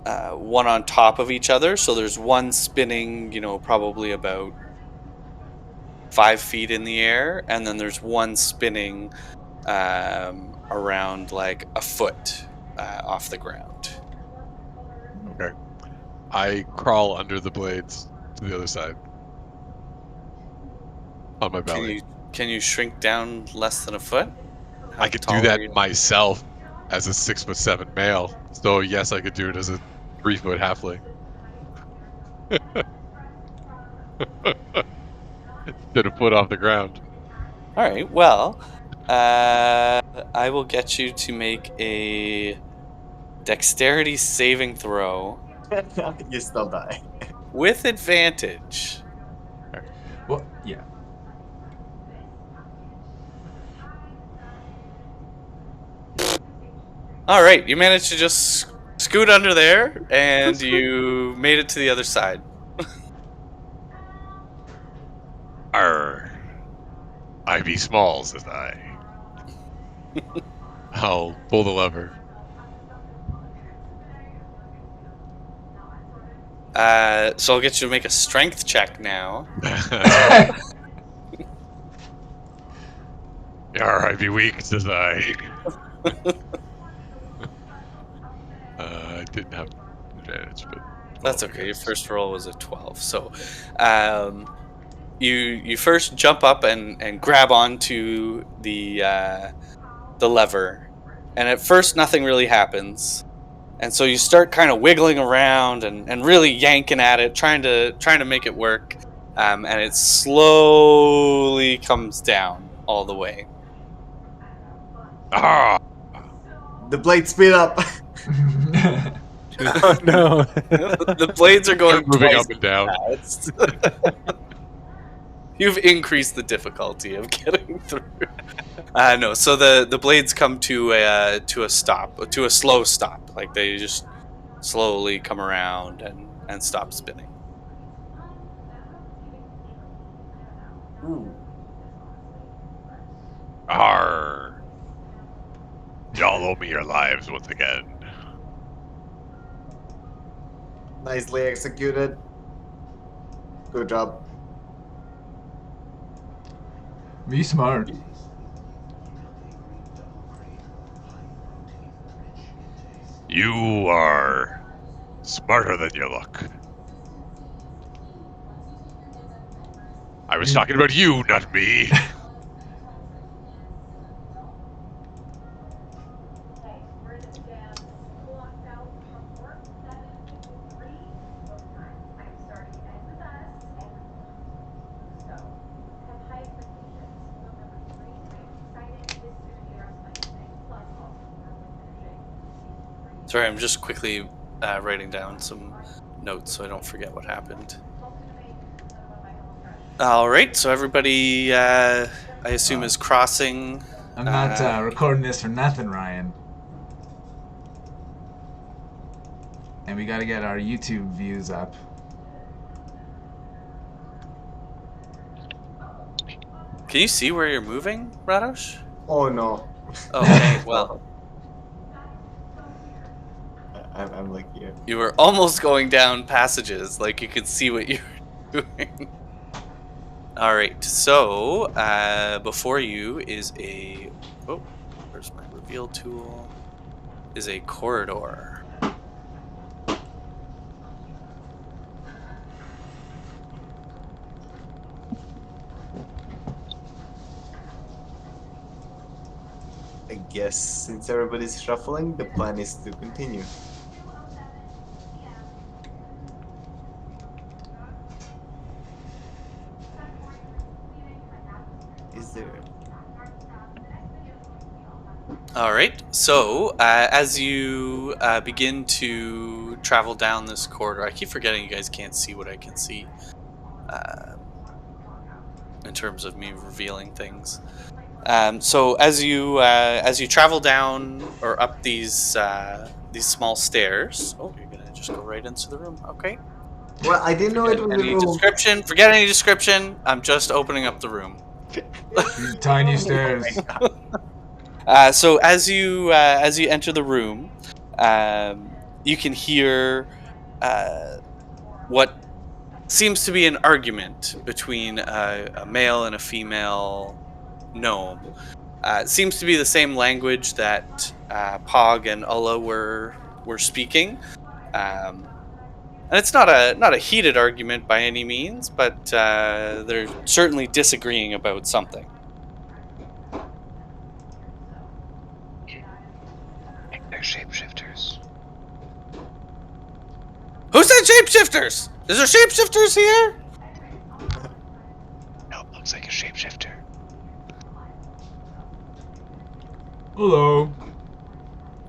one on top of each other. So there's one spinning, probably about 5 feet in the air, and then there's one spinning around like a foot off the ground. Okay. I crawl under the blades to the other side. On my belly. Can you shrink down less than a foot? How I could tall do are that you? myself as a 6'7" male. So yes, I could do it as a 3 foot halfling. Get a foot off the ground. All right. Well, I will get you to make a dexterity saving throw You still die. with advantage. Well, yeah. All right, you managed to just scoot under there, and you made it to the other side. Arr. I be small, says I. I'll pull the lever. So I'll get you to make a strength check now. Arr, I be weak, says I. I didn't have advantage, but That's okay. Your first roll was a 12. So, you first jump up and grab onto the lever, and at first nothing really happens, and so you start kind of wiggling around and really yanking at it, trying to make it work, and it slowly comes down all the way. Ah! The blade speed up. Oh no. The blades are going Moving twice up and down. as fast. You've increased the difficulty of getting through. No, so the blades come to a stop, to a slow stop. Like they just slowly come around and stop spinning. Ooh. Arr! Y'all owe me your lives once again. Nicely executed. Good job. Be smart. You are smarter than you look. I was talking about you, not me. Sorry, I'm just quickly writing down some notes so I don't forget what happened. All right, so everybody, I assume, is crossing. I'm not recording this for nothing, Ryan. And we gotta get our YouTube views up. Can you see where you're moving, Radosh? Oh no. Okay, well, I'm like here. you were almost going down passages, like you could see what you were doing. All right, so before you is a where's my reveal tool? Is a corridor. I guess since everybody's shuffling, the plan is to continue. Is there? All right. So as you begin to travel down this corridor, I keep forgetting you guys can't see what I can see in terms of me revealing things. So as you travel down or up these small stairs, oh, you're gonna just go right into the room. Okay. Well, I didn't know it Forget was a any room. description. Forget any description. I'm just opening up the room. These tiny stairs. So as you enter the room, you can hear what seems to be an argument between a male and a female gnome. It seems to be the same language that Pog and Ulla were speaking, and it's not a heated argument by any means, but they're certainly disagreeing about something. They're shapeshifters. Who said shapeshifters? Is there shapeshifters here? Nope, looks like a shapeshifter. Hello.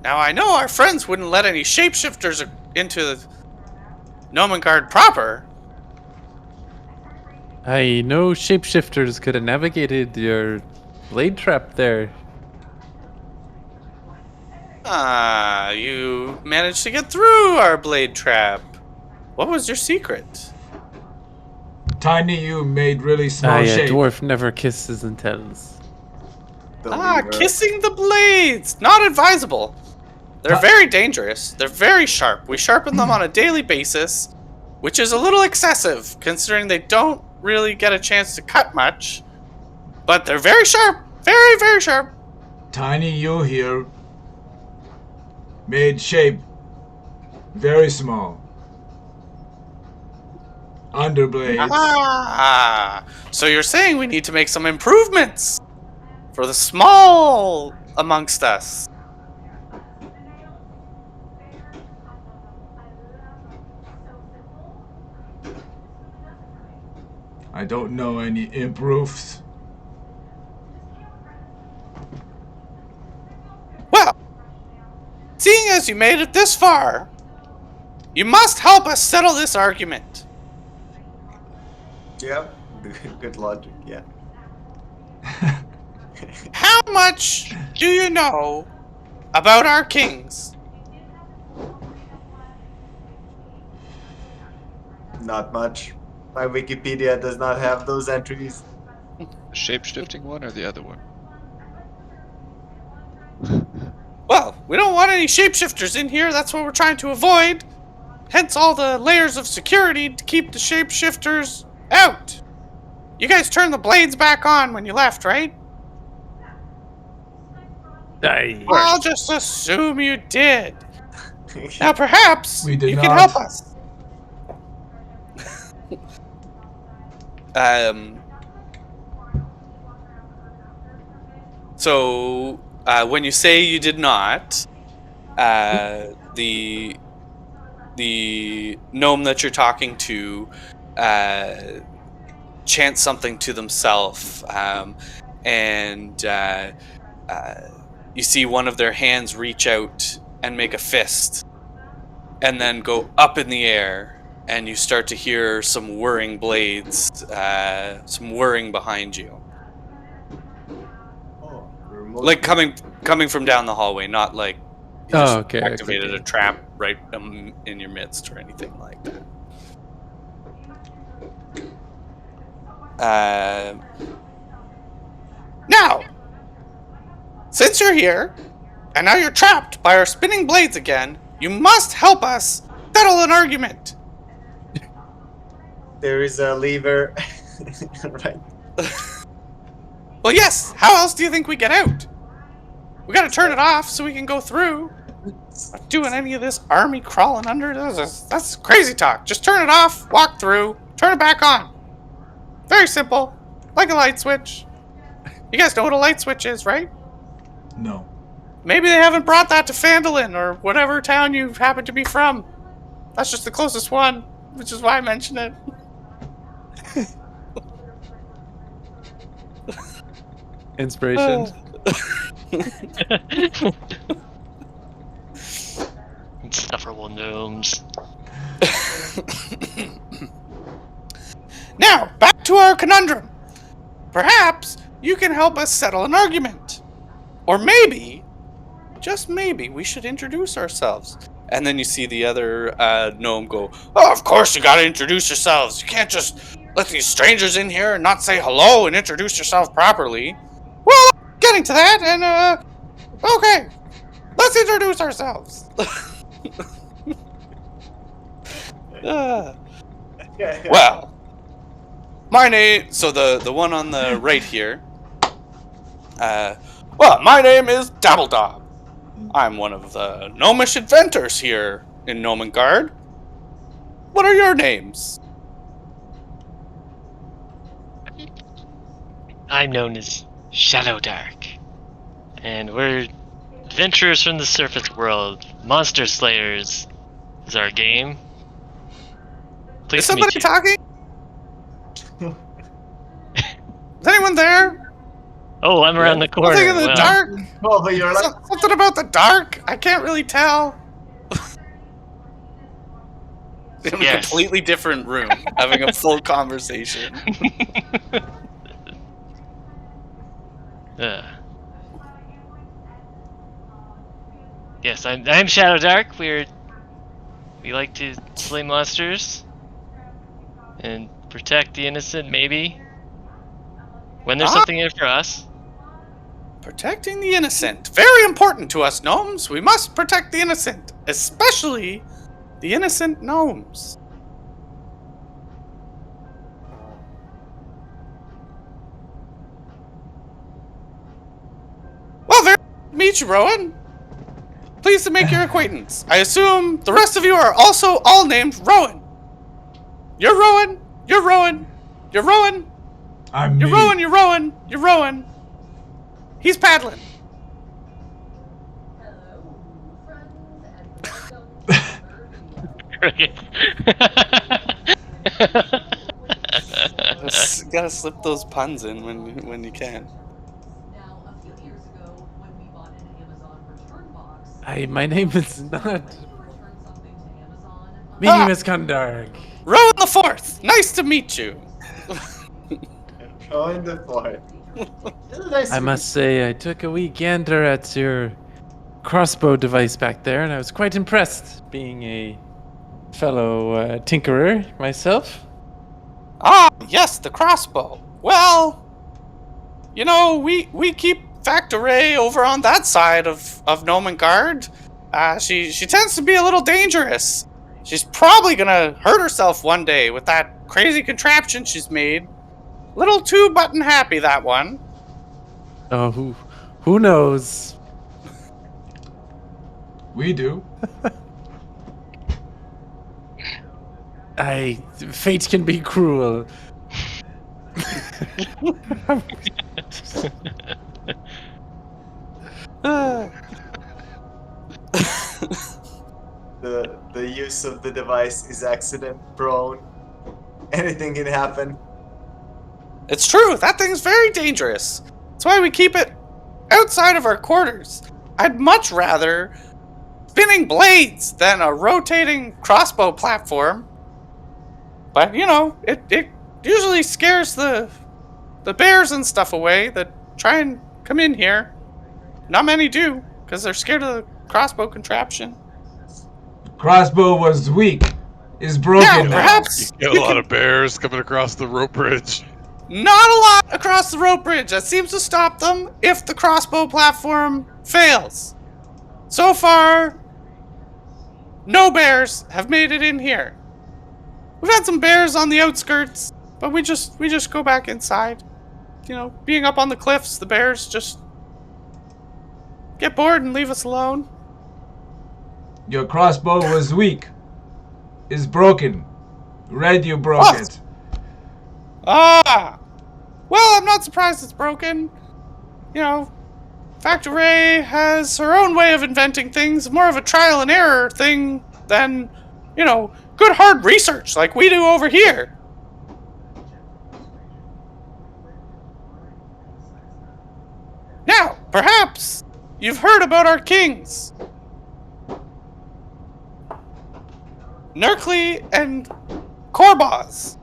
Now I know our friends wouldn't let any shapeshifters into the Nomengard proper. I know shapeshifters could have navigated your blade trap there. Ah, you managed to get through our blade trap. What was your secret? Tiny you made really small A shape. dwarf never kisses and tells. Kissing the blades! Not advisable. They're very dangerous. They're very sharp. We sharpen them on a daily basis, which is a little excessive, considering they don't really get a chance to cut much. But they're very sharp. Very, very sharp. Tiny you here made shape very small. Underblades. Ah, so you're saying we need to make some improvements for the small amongst us. I don't know any improves. Well, as you made it this far, you must help us settle this argument. Yep. Good logic. Yeah. How much do you know about our kings? Not much. My Wikipedia does not have those entries. The shape-shifting one or the other one? Well, we don't want any shapeshifters in here. That's what we're trying to avoid. Hence all the layers of security to keep the shapeshifters out. You guys turned the blades back on when you left, right? I'll just assume you did. Now perhaps We did you not. can help us. So when you say you did not, the gnome that you're talking to chants something to themselves, and you see one of their hands reach out and make a fist, and then go up in the air, and you start to hear some whirring blades, some whirring behind you. Oh, Like coming from down the hallway, not like you just okay. activated a trap right in your midst or anything like that. Now, since you're here, and now you're trapped by our spinning blades again, you must help us settle an argument. there is a lever. Right. Well, yes. How else do you think we get out? We gotta turn it off so we can go through. Not doing any of this army crawling under. That's crazy talk. Just turn it off, walk through, turn it back on. Very simple. Like a light switch. You guys know what a light switch is, right? No. Maybe they haven't brought that to Phandalin or whatever town you happen to be from. That's just the closest one, which is why I mentioned it. Inspiration. Insufferable gnomes. Now, back to our conundrum. Perhaps you can help us settle an argument. Or maybe, just maybe, we should introduce ourselves. And then you see the other gnome go, "Oh, of course you gotta introduce yourselves. You can't just let these strangers in here and not say hello and introduce yourself properly." Well, I'm getting to that, and, okay. Let's introduce ourselves. Well, my name, so the one on the right here, well, my name is Dabbledog. I'm one of the gnomish inventors here in Nomengard. What are your names? I'm known as Shadow Dark, and we're adventurers from the surface world. Monster Slayers is our game. Please Is somebody meet you. talking? Is anyone there? Oh, I'm around the corner. Something in the Wow. dark? Oh, but you're like, Something about the dark? I can't really tell. In a Yes. completely different room, having a full conversation. Yes, I'm Shadow Dark. We like to slay monsters and protect the innocent, maybe. When there's something in it for us. Protecting the innocent. Very important to us gnomes. We must protect the innocent. Especially the innocent gnomes. Well, very nice to meet you, Rowan. Pleased to make your acquaintance. I assume the rest of you are also all named Rowan. You're Rowan. You're Rowan. You're Rowan. I'm You're me. Rowan. You're Rowan. You're Rowan. He's Padlin. Gotta slip those puns in when you can. Now, a few years ago, when we bought an Amazon return box, My name is not. My Ah! name is Kandarg. Rowan the Fourth. Nice to meet you. Going the fort. Nice I to must say, I took a wee gander at your crossbow device back there, and I was quite impressed, being a fellow tinkerer myself. Ah, yes, the crossbow. Well, you know, we keep Factoray over on that side of Nomengard. She tends to be a little dangerous. She's probably gonna hurt herself one day with that crazy contraption she's made. Little too button happy, that one. Oh, who knows? We do. Fate can be cruel. The use of the device is accident prone. Anything can happen. It's true, that thing's very dangerous. That's why we keep it outside of our quarters. I'd much rather spinning blades than a rotating crossbow platform. But, you know, it usually scares the bears and stuff away that try and come in here. Not many do, because they're scared of the crossbow contraption. Crossbow was weak. Is broken Now, now. perhaps You get a lot of bears coming across the rope bridge. not a lot across the rope bridge. That seems to stop them if the crossbow platform fails. So far, no bears have made it in here. We've had some bears on the outskirts, but we just go back inside. You know, being up on the cliffs, the bears just get bored and leave us alone. Your crossbow was weak. Is broken. Red, you broke Oh. it. Ah! Well, I'm not surprised it's broken. You know, Factoray has her own way of inventing things, more of a trial and error thing than, you know, good hard research like we do over here. Now, perhaps you've heard about our kings. Nerkly and Korbaz.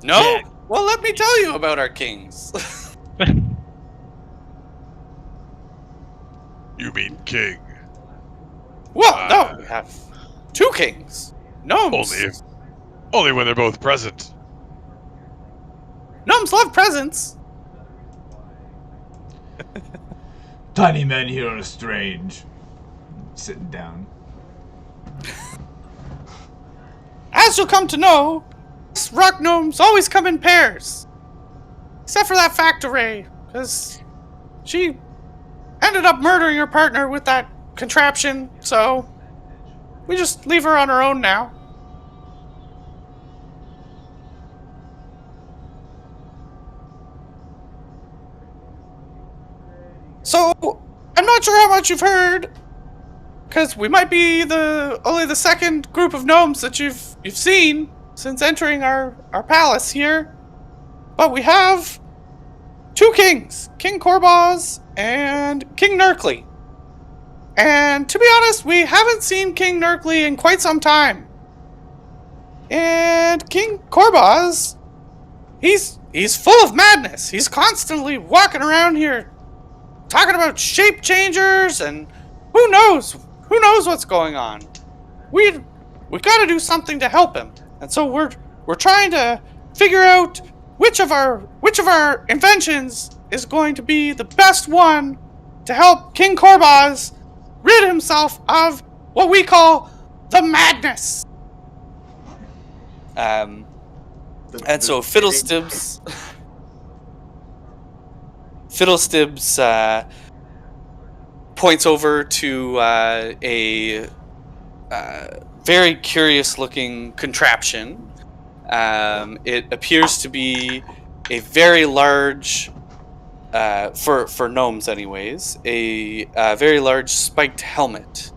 No? Yeah. Well, let me tell you about our kings. You mean king? Well, no, we have two kings. Gnomes. Only when they're both present. Gnomes love presents. Tiny men here are strange. Sitting down. As you'll come to know, rock gnomes always come in pairs. Except for that Factoray, because she ended up murdering her partner with that contraption, so we just leave her on her own now. So, I'm not sure how much you've heard, because we might be only the second group of gnomes that you've seen since entering our palace here. But we have two kings, King Korbaz and King Nerkly. And to be honest, we haven't seen King Nerkly in quite some time. And King Korbaz, he's full of madness. He's constantly walking around here talking about shape changers and who knows what's going on. We got to do something to help him. And so we're trying to figure out which of our inventions is going to be the best one to help King Korbaz rid himself of what we call the madness. And so Fiddlestibs points over to a very curious-looking contraption. It appears to be a very large, for gnomes anyways, a very large spiked helmet.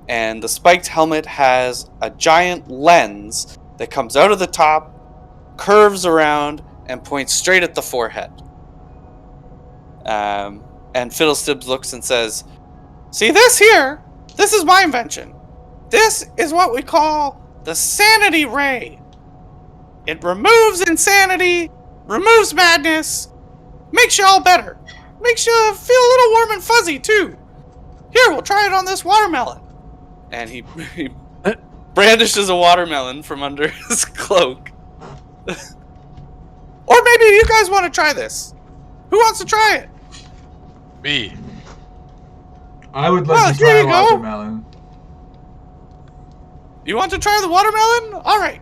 And the spiked helmet has a giant lens that comes out of the top, curves around, and points straight at the forehead. And Fiddlestibbs looks and says, "See this here? This is my invention. This is what we call the Sanity Ray. It removes insanity, removes madness, makes you all better. Makes you feel a little warm and fuzzy, too. Here, we'll try it on this watermelon." And he brandishes a watermelon from under his cloak. Or maybe you guys want to try this. Who wants to try it? Me. I would Well, like to here try you go. watermelon. You want to try the watermelon? All right.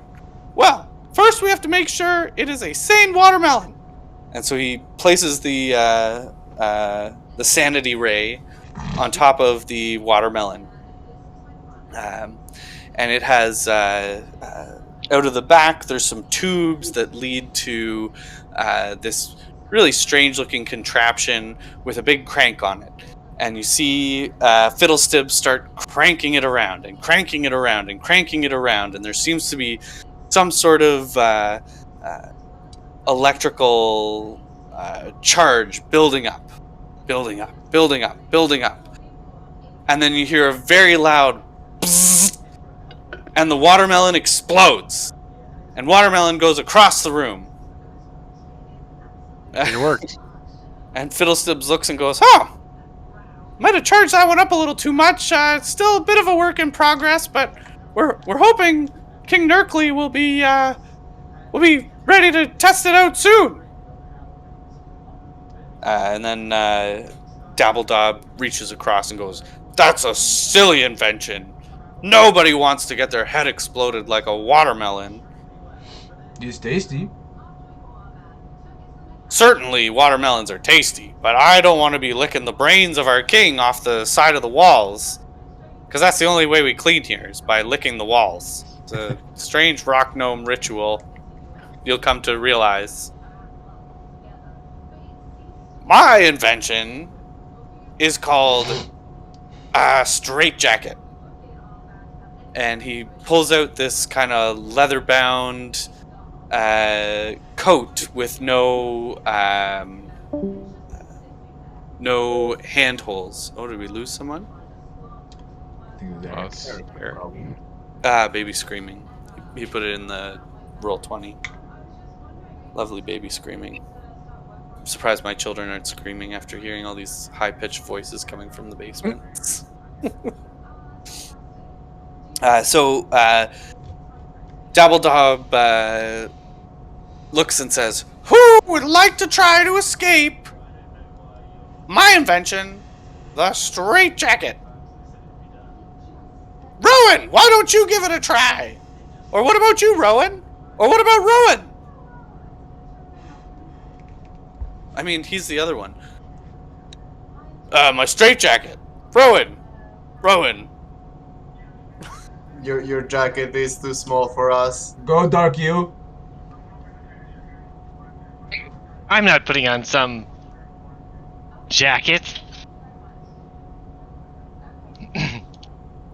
Well, first we have to make sure it is a sane watermelon. And so he places the sanity ray on top of the watermelon. And it has out of the back, there's some tubes that lead to this really strange-looking contraption with a big crank on it. And you see Fiddlestibbs start cranking it around and cranking it around and cranking it around, and there seems to be some sort of electrical charge building up, building up, building up, building up. And then you hear a very loud bzzz, and the watermelon explodes. And watermelon goes across the room. It worked. And Fiddlestibbs looks and goes, "Huh, might have charged that one up a little too much. It's still a bit of a work in progress, but we're hoping King Nurkley will be ready to test it out soon." And then Dabbledob reaches across and goes, "That's a silly invention. Nobody wants to get their head exploded like a watermelon. It's tasty. Certainly, watermelons are tasty, but I don't want to be licking the brains of our king off the side of the walls. Because that's the only way we clean here, is by licking the walls. It's a strange rock gnome ritual you'll come to realize. My invention is called a straitjacket." And he pulls out this kind of leather-bound coat with no handholds. Oh, did we lose someone? I think it was Eric. Baby screaming. He put it in the roll 20. Lovely baby screaming. I'm surprised my children aren't screaming after hearing all these high-pitched voices coming from the basement. So Dabbledob looks and says, "Who would like to try to escape my invention, the straitjacket? Rowan, why don't you give it a try? Or what about you, Rowan? Or what about Rowan?" I mean, he's the other one. My straitjacket. Rowan. Your jacket is too small for us. Go, Dark You. I'm not putting on some jacket.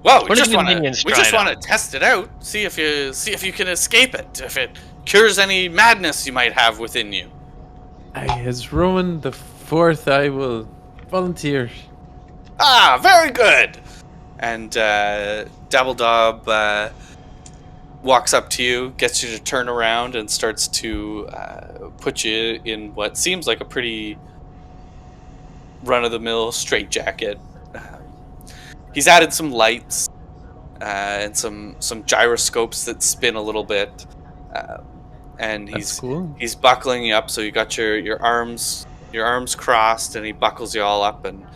Well, we What just do the want minions to try it on? test it out. See if you can escape it. If it cures any madness you might have within you. As Rowan the Fourth, I will volunteer. Ah, very good. And Dabbledob walks up to you, gets you to turn around, and starts to put you in what seems like a pretty run-of-the-mill straitjacket. He's added some lights and some gyroscopes that spin a little bit, and That's cool. he's buckling you up. So you got your arms crossed, and he buckles you all up, and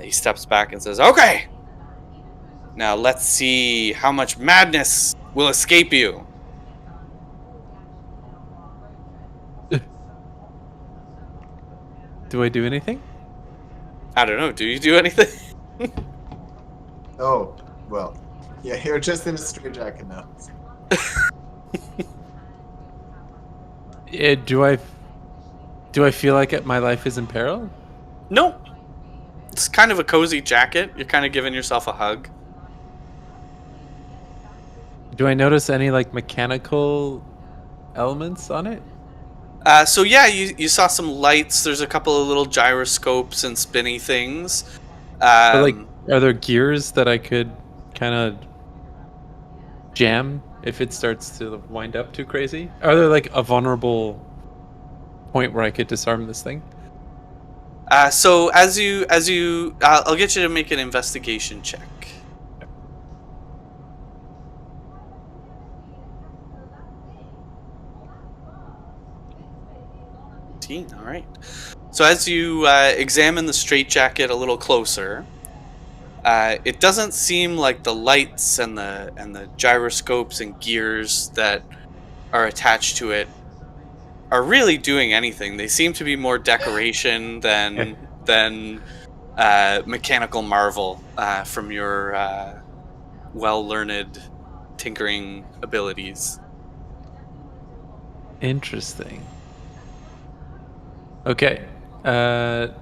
he steps back and says, "Okay, now let's see how much madness will escape you." Do I do anything? I don't know. Do you do anything? Oh, well. Yeah, you're just in a straitjacket now. Do I feel like my life is in peril? No. It's kind of a cozy jacket. You're kind of giving yourself a hug. Do I notice any like mechanical elements on it? So yeah, you saw some lights. There's a couple of little gyroscopes and spinny things. But like, Um, are there gears that I could kind of jam if it starts to wind up too crazy? Are there like a vulnerable point where I could disarm this thing? so as you, I'll get you to make an investigation check. All right. So as you examine the straitjacket a little closer, it doesn't seem like the lights and the gyroscopes and gears that are attached to it are really doing anything. They seem to be more decoration than mechanical marvel from your well-learned tinkering abilities. Interesting. Okay. I'm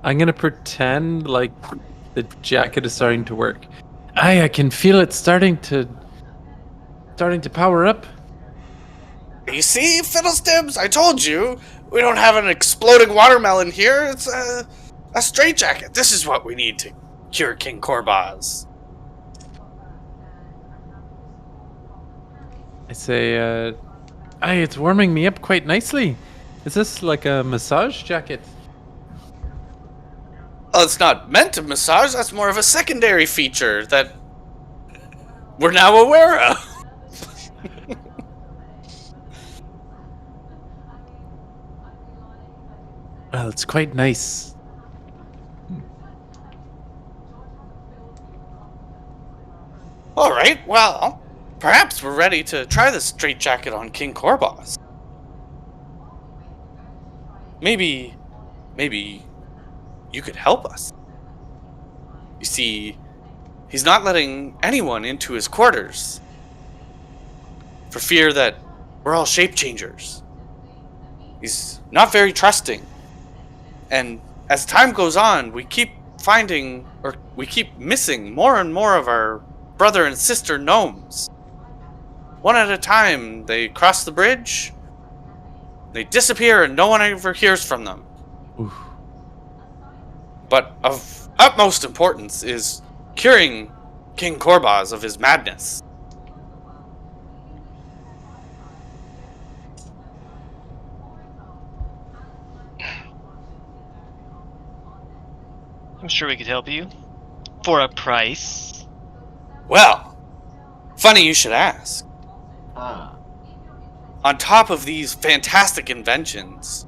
gonna pretend like the jacket is starting to work. I can feel it starting to power up. You see, Fiddlestims, I told you we don't have an exploding watermelon here. It's a straitjacket. This is what we need to cure King Korbaz. I say, hey, it's warming me up quite nicely. Is this like a massage jacket? Well, it's not meant to massage. That's more of a secondary feature that we're now aware of. Well, it's quite nice. All right, well, perhaps we're ready to try the straitjacket on King Korbaz. Maybe you could help us. You see, he's not letting anyone into his quarters for fear that we're all shape changers. He's not very trusting. And as time goes on, we keep missing more and more of our brother and sister gnomes. One at a time, they cross the bridge, they disappear, and no one ever hears from them. Oof. But of utmost importance is curing King Korbaz of his madness. I'm sure we could help you. For a price. Well, funny you should ask. Ah. On top of these fantastic inventions,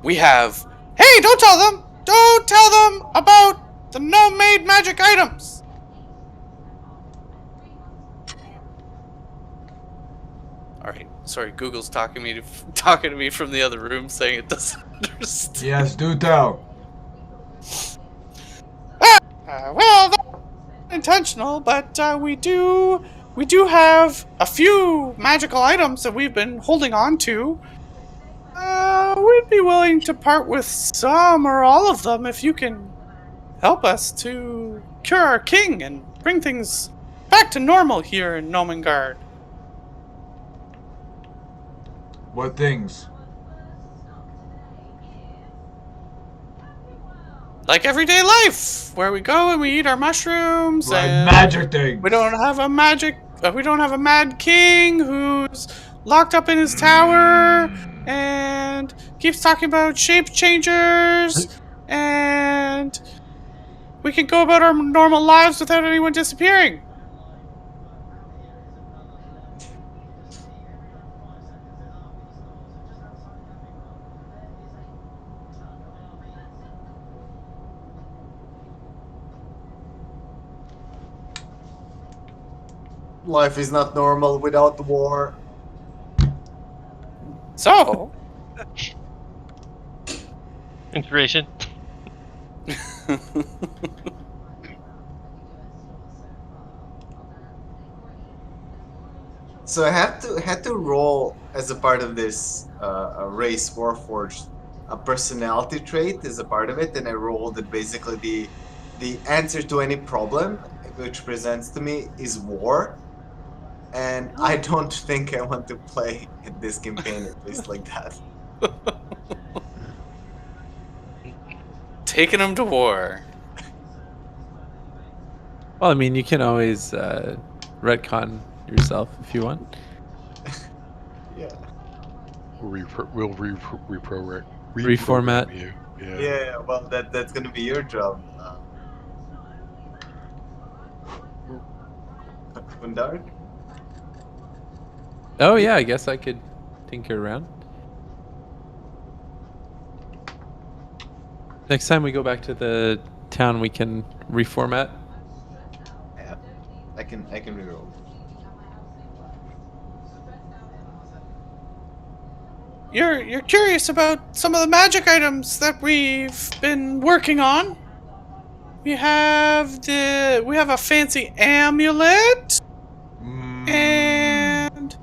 we have... Hey, don't tell them! Don't tell them about the gnome-made magic items! Alright, sorry, Google's talking to me from the other room saying it doesn't understand. Yes, do tell. Well, that's intentional, but we do have a few magical items that we've been holding on to. We'd be willing to part with some or all of them if you can help us to cure our king and bring things back to normal here in Nomengard. What things? Like everyday life, where we go and we eat our mushrooms Like and magic things. we don't have a mad king who's locked up in his tower and keeps talking about shape changers, and we can go about our normal lives without anyone disappearing. Life is not normal without the war. So, Inspiration. So I had to roll as a part of this race Warforged a personality trait as a part of it, and I rolled that basically the answer to any problem which presents to me is war. And I don't think I want to play this campaign at least like that. Taking him to war. Well, I mean, you can always retcon yourself if you want. Yeah. We'll reprogram Reformat. you. Yeah, well, that's gonna be your job, Gundar. Oh yeah, I guess I could tinker around. Next time we go back to the town, we can reformat. Yeah, I can reroll. You're curious about some of the magic items that we've been working on. We have a fancy amulet and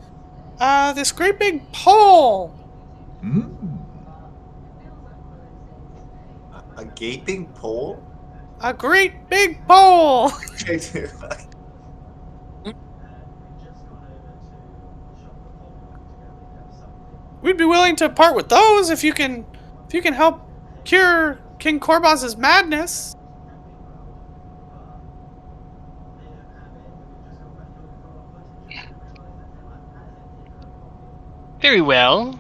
this great big pole. A gaping pole? A great big pole. We'd be willing to part with those if you can help cure King Korbaz's madness. Very well.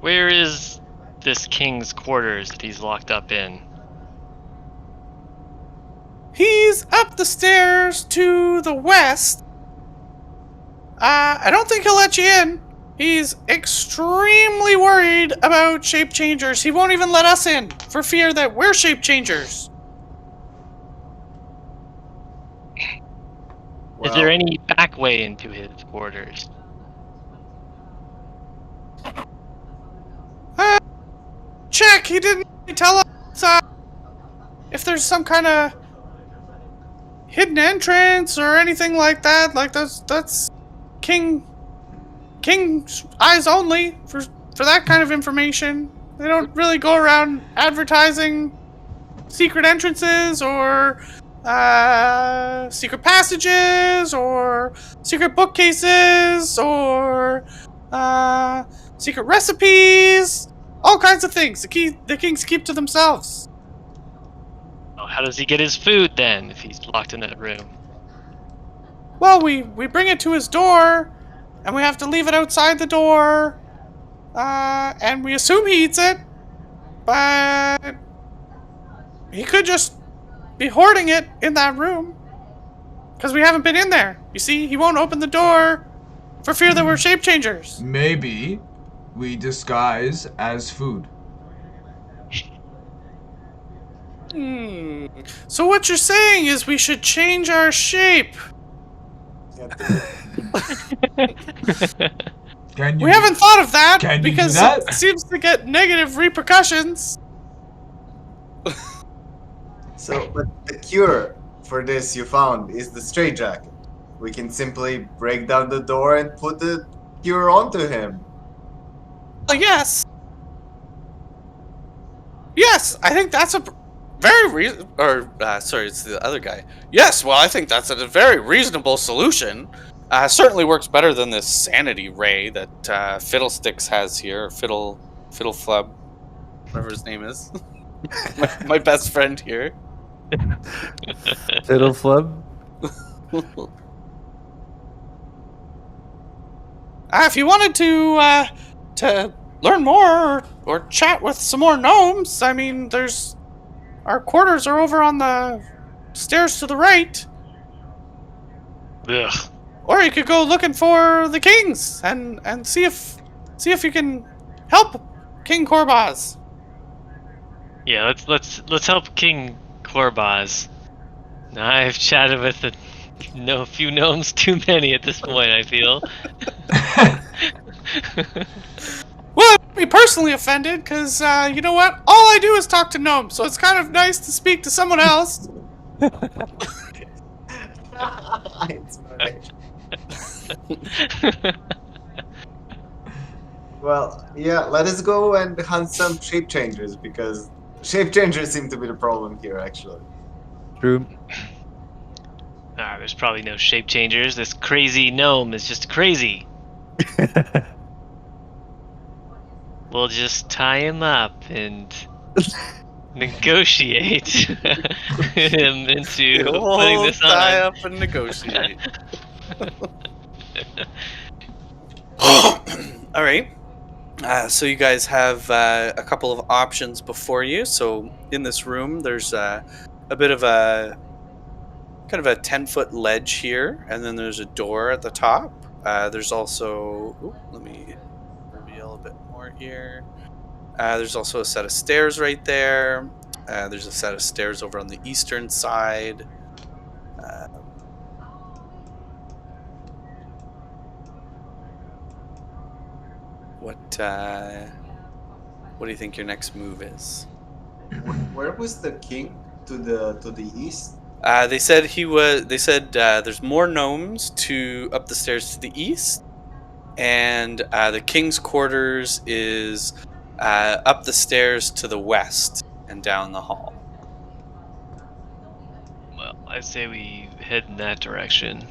Where is this king's quarters that he's locked up in? He's up the stairs to the west. I don't think he'll let you in. He's extremely worried about shape changers. He won't even let us in for fear that we're shape changers. Is there any back way into his quarters? Check. He didn't tell us if there's some kind of hidden entrance or anything like that. Like that's King's eyes only for that kind of information. They don't really go around advertising secret entrances or secret passages or secret bookcases or secret recipes. All kinds of things. The kings keep to themselves. Oh, how does he get his food then if he's locked in that room? Well, we bring it to his door, and we have to leave it outside the door, and we assume he eats it, but he could just be hoarding it in that room, because we haven't been in there. You see, he won't open the door for fear that we're shape changers. Maybe we disguise as food. So what you're saying is we should change our shape. We haven't thought of that Can you because do that? it seems to get negative repercussions. So, but the cure for this you found is the straitjacket. We can simply break down the door and put the cure onto him. Yes. Yes, I think that's a very sorry, it's the other guy. Yes, well, I think that's a very reasonable solution. Certainly works better than this sanity ray that Fiddlesticks has here, Fiddleflub, whatever his name is. my best friend here. Fiddleflub. If you wanted to learn more or chat with some more gnomes, I mean, our quarters are over on the stairs to the right. Ugh. Or you could go looking for the kings and see if you can help King Korbaz. Yeah, let's help King Korbaz. I've chatted with a few gnomes too many at this point, I feel. Well, I'd be personally offended, because, you know what? All I do is talk to gnomes, so it's kind of nice to speak to someone else. Well, yeah, let us go and hunt some shape changers, because shape changers seem to be the problem here, actually. True. There's probably no shape changers. This crazy gnome is just crazy. We'll just tie him up and negotiate him into putting We'll this tie on. up and negotiate. All right. So you guys have a couple of options before you. So in this room, there's a bit of a kind of a 10-foot ledge here, and then there's a door at the top. There's also, let me reveal a bit more here. There's also a set of stairs right there. There's a set of stairs over on the eastern side. What do you think your next move is? Where was the king? To the east? They said he was. They said there's more gnomes up the stairs to the east, and the king's quarters is up the stairs to the west and down the hall. Well, I say we head in that direction.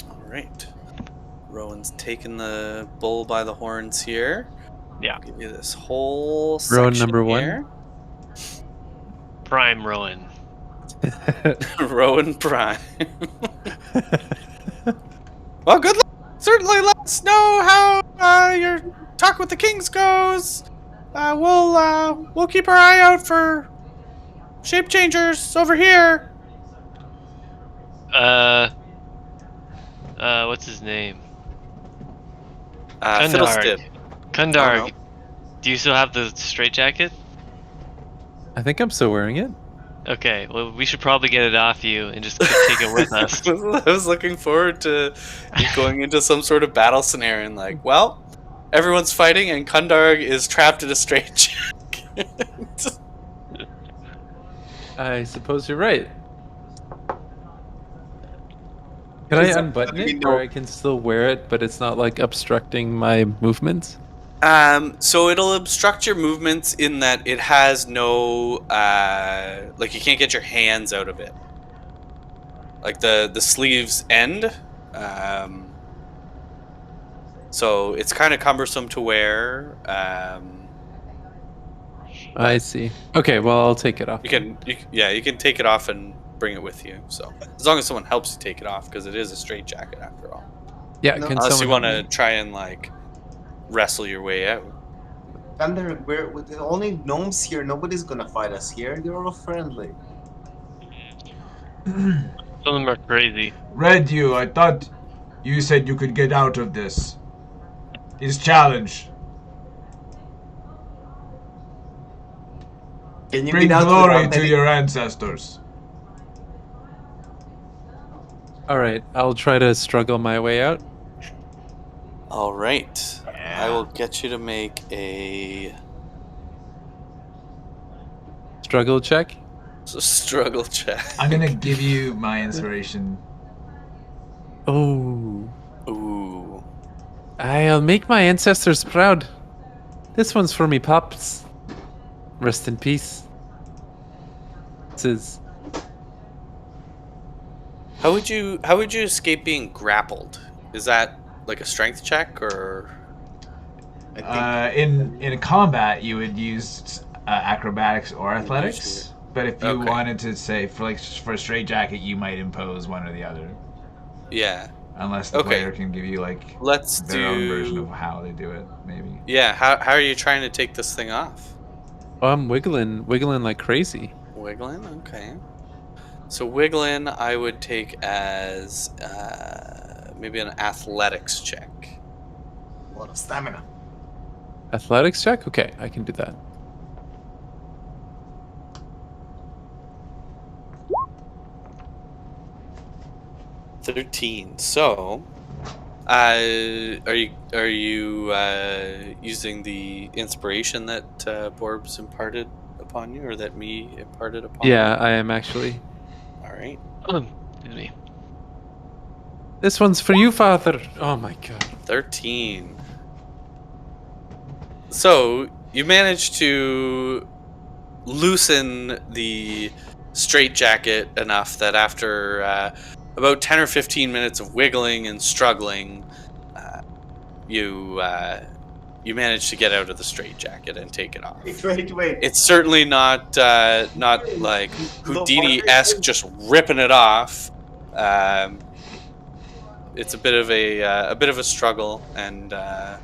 All right. Rowan's taking the bull by the horns here. Yeah. I'll give you this whole Rowan section number one. here. Prime Rowan. Rowan Prime. Well, good luck. Certainly let us know how your talk with the kings goes. We'll keep our eye out for shape changers over here. What's his name? Fiddlestick. Kundarg. Oh, no. Do you still have the straitjacket? I think I'm still wearing it. Okay, well, we should probably get it off you and just take it with us. I was looking forward to you going into some sort of battle scenario and like, well, everyone's fighting and Kundarg is trapped in a straitjacket. I suppose you're right. Can I unbutton it, or I can still wear it, but it's not like obstructing my movements? So it'll obstruct your movements in that it has no, like you can't get your hands out of it. Like the sleeves end, so it's kind of cumbersome to wear. I see. Okay, well, I'll take it off. You can take it off and bring it with you. So as long as someone helps you take it off, because it is a straitjacket after all. Yeah, No, can Unless you someone want help to me? try and like wrestle your way out. Thunder, we're with the only gnomes here. Nobody's gonna fight us here. You're all friendly. Some of them are crazy. Red, I thought you said you could get out of this. His challenge. Can you Bring get out glory without to any- your ancestors. All right, I'll try to struggle my way out. All right, Yeah. I will get you to make a Struggle check. struggle check. I'm gonna give you my inspiration. Oh, Ooh. I'll make my ancestors proud. This one's for me, pops. Rest in peace. This is. How would you escape being grappled? Is that like a strength check or? I think In combat, you would use acrobatics or athletics. But if you Okay. wanted to say for a straitjacket, you might impose one or the other, Yeah. unless the Okay. player can give you like Let's their own version do. of how they do it. Maybe. Yeah. How are you trying to take this thing off? Oh, I'm wiggling like crazy. Wiggling. Okay. So wiggling, I would take as maybe an athletics check. a lot of stamina. Athletics check? Okay, I can do that. $13. So, are you using the inspiration that Borbs imparted upon you, or that me imparted upon you? Yeah, I am actually. All right. Excuse me. This one's for you, father. Oh my god. 13. So you managed to loosen the straitjacket enough that after about 10 or 15 minutes of wiggling and struggling, you manage to get out of the straitjacket and take it off. Wait. It's certainly not like Houdini-esque, just ripping it off. It's a bit of a struggle, and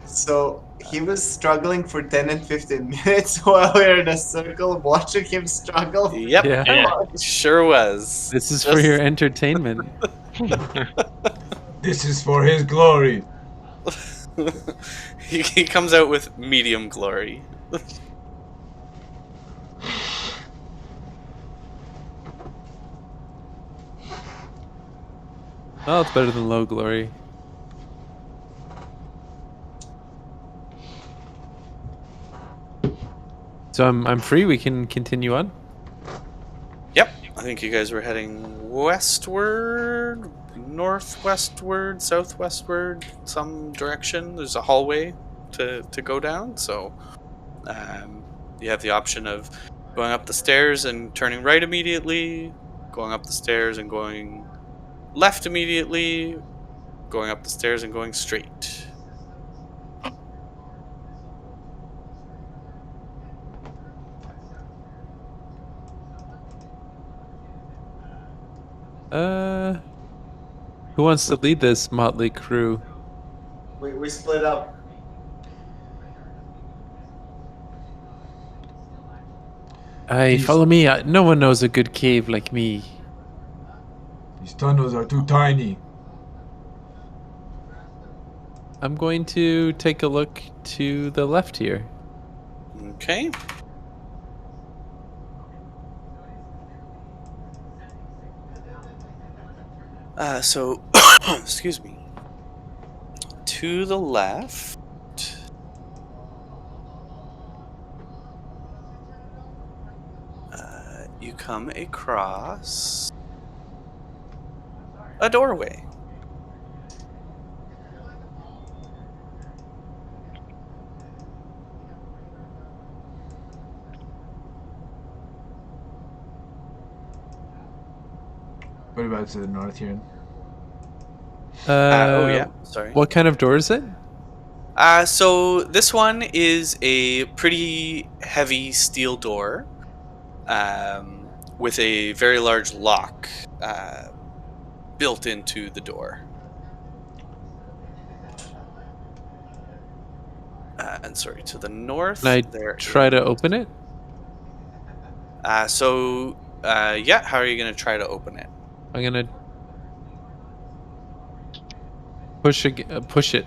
So he was struggling for 10 and 15 minutes while we were in a circle watching him struggle. yep, Yeah. Yeah. sure was. This is for Just- your entertainment. This is for his glory. he comes out with medium glory. Well, it's better than low glory. So I'm free. We can continue on. Yep, I think you guys were heading westward, northwestward, southwestward, some direction. There's a hallway to go down, so you have the option of going up the stairs and turning right immediately, going up the stairs and going left immediately, going up the stairs and going straight. Who wants to lead this motley crew? We split up. Aye, These- follow me. No one knows a good cave like me. These tunnels are too tiny. I'm going to take a look to the left here. Okay. So, excuse me. To the left, you come across a doorway. What about to the north here? Oh yeah, sorry. What kind of door is it? So this one is a pretty heavy steel door, with a very large lock built into the door. And sorry, to the north. Can I there try to is- open it? Yeah, how are you going to try to open it? I'm gonna push it.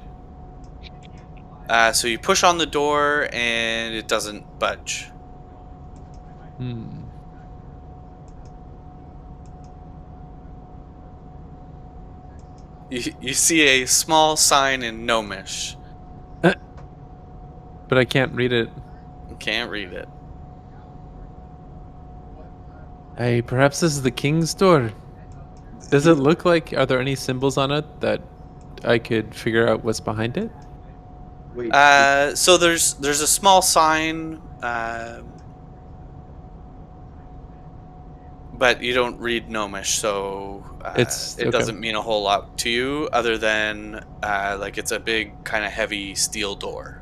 So you push on the door and it doesn't budge. Hmm. You see a small sign in Gnomish. But I can't read it. You can't read it. Hey, perhaps this is the king's door. Does it look like? Are there any symbols on it that I could figure out what's behind it? Wait, So there's a small sign, but you don't read Gnomish, so It's it okay. doesn't mean a whole lot to you, other than like it's a big kind of heavy steel door.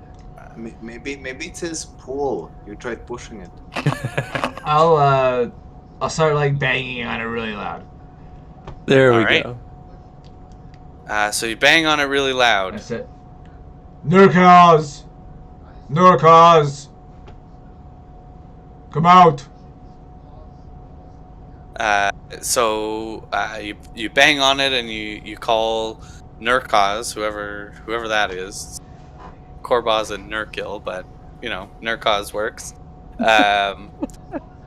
maybe it's his pool. You tried pushing it. I'll start like banging on it really loud. There we Alright. go. So you bang on it really loud. That's it. Nurkaz! Nurkaz! Come out! You bang on it and you call Nurkaz, whoever that is. Korbaz and Nurkil, but you know Nurkaz works.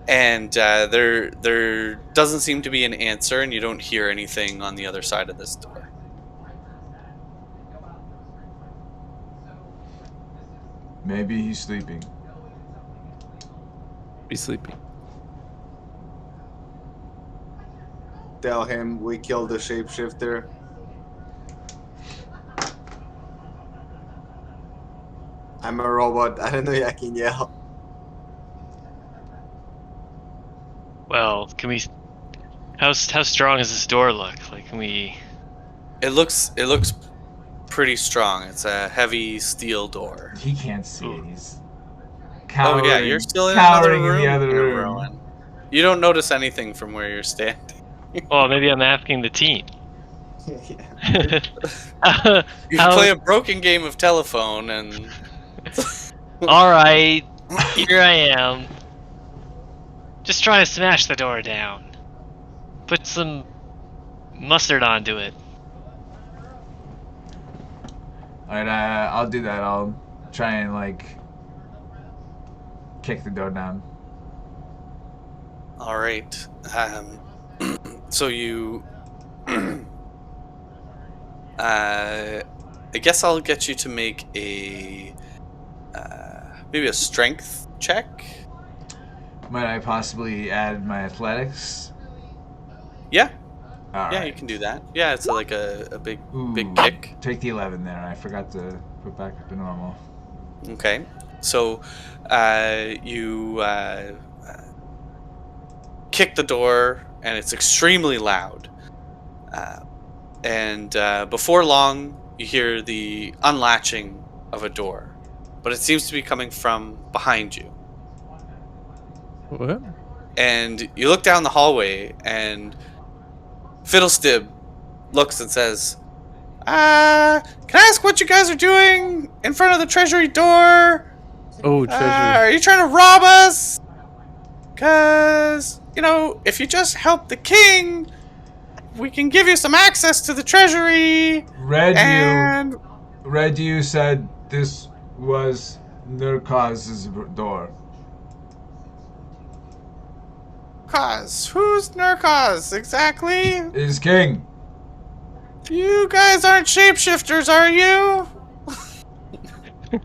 And there doesn't seem to be an answer, and you don't hear anything on the other side of this door. Maybe he's sleeping. Be sleeping. Tell him we killed the shapeshifter. I'm a robot. I don't know I can yell. Well, can we? How strong does this door look? Like, can we? It looks pretty strong. It's a heavy steel door. He can't see it. He's Oh cowering. yeah, you're still in another cowering room. in the other Kind of, room. Rowan. You don't notice anything from where you're standing. Well, maybe I'm asking the team. Yeah. You play a broken game of telephone, and All right, here I am. Just trying to smash the door down. Put some mustard onto it. Alright, I'll do that. I'll try and, like, kick the door down. all right. So you, I guess I'll get you to make a maybe a strength check. Might I possibly add my athletics? Yeah, All yeah, right. you can do that. Yeah, it's like a big Ooh, kick. Take the 11 there. I forgot to put back up to normal. Okay, so you kick the door, and it's extremely loud. And before long, you hear the unlatching of a door, but it seems to be coming from behind you. What? And you look down the hallway, and Fiddlestib looks and says, can I ask what you guys are doing in front of the treasury door? Oh, treasury. Are you trying to rob us? Because, if you just help the king, we can give you some access to the treasury. And Red, you said this was Nurkaz's door. Nurkaz. Who's Nurkaz exactly? Is king. You guys aren't shapeshifters, are you?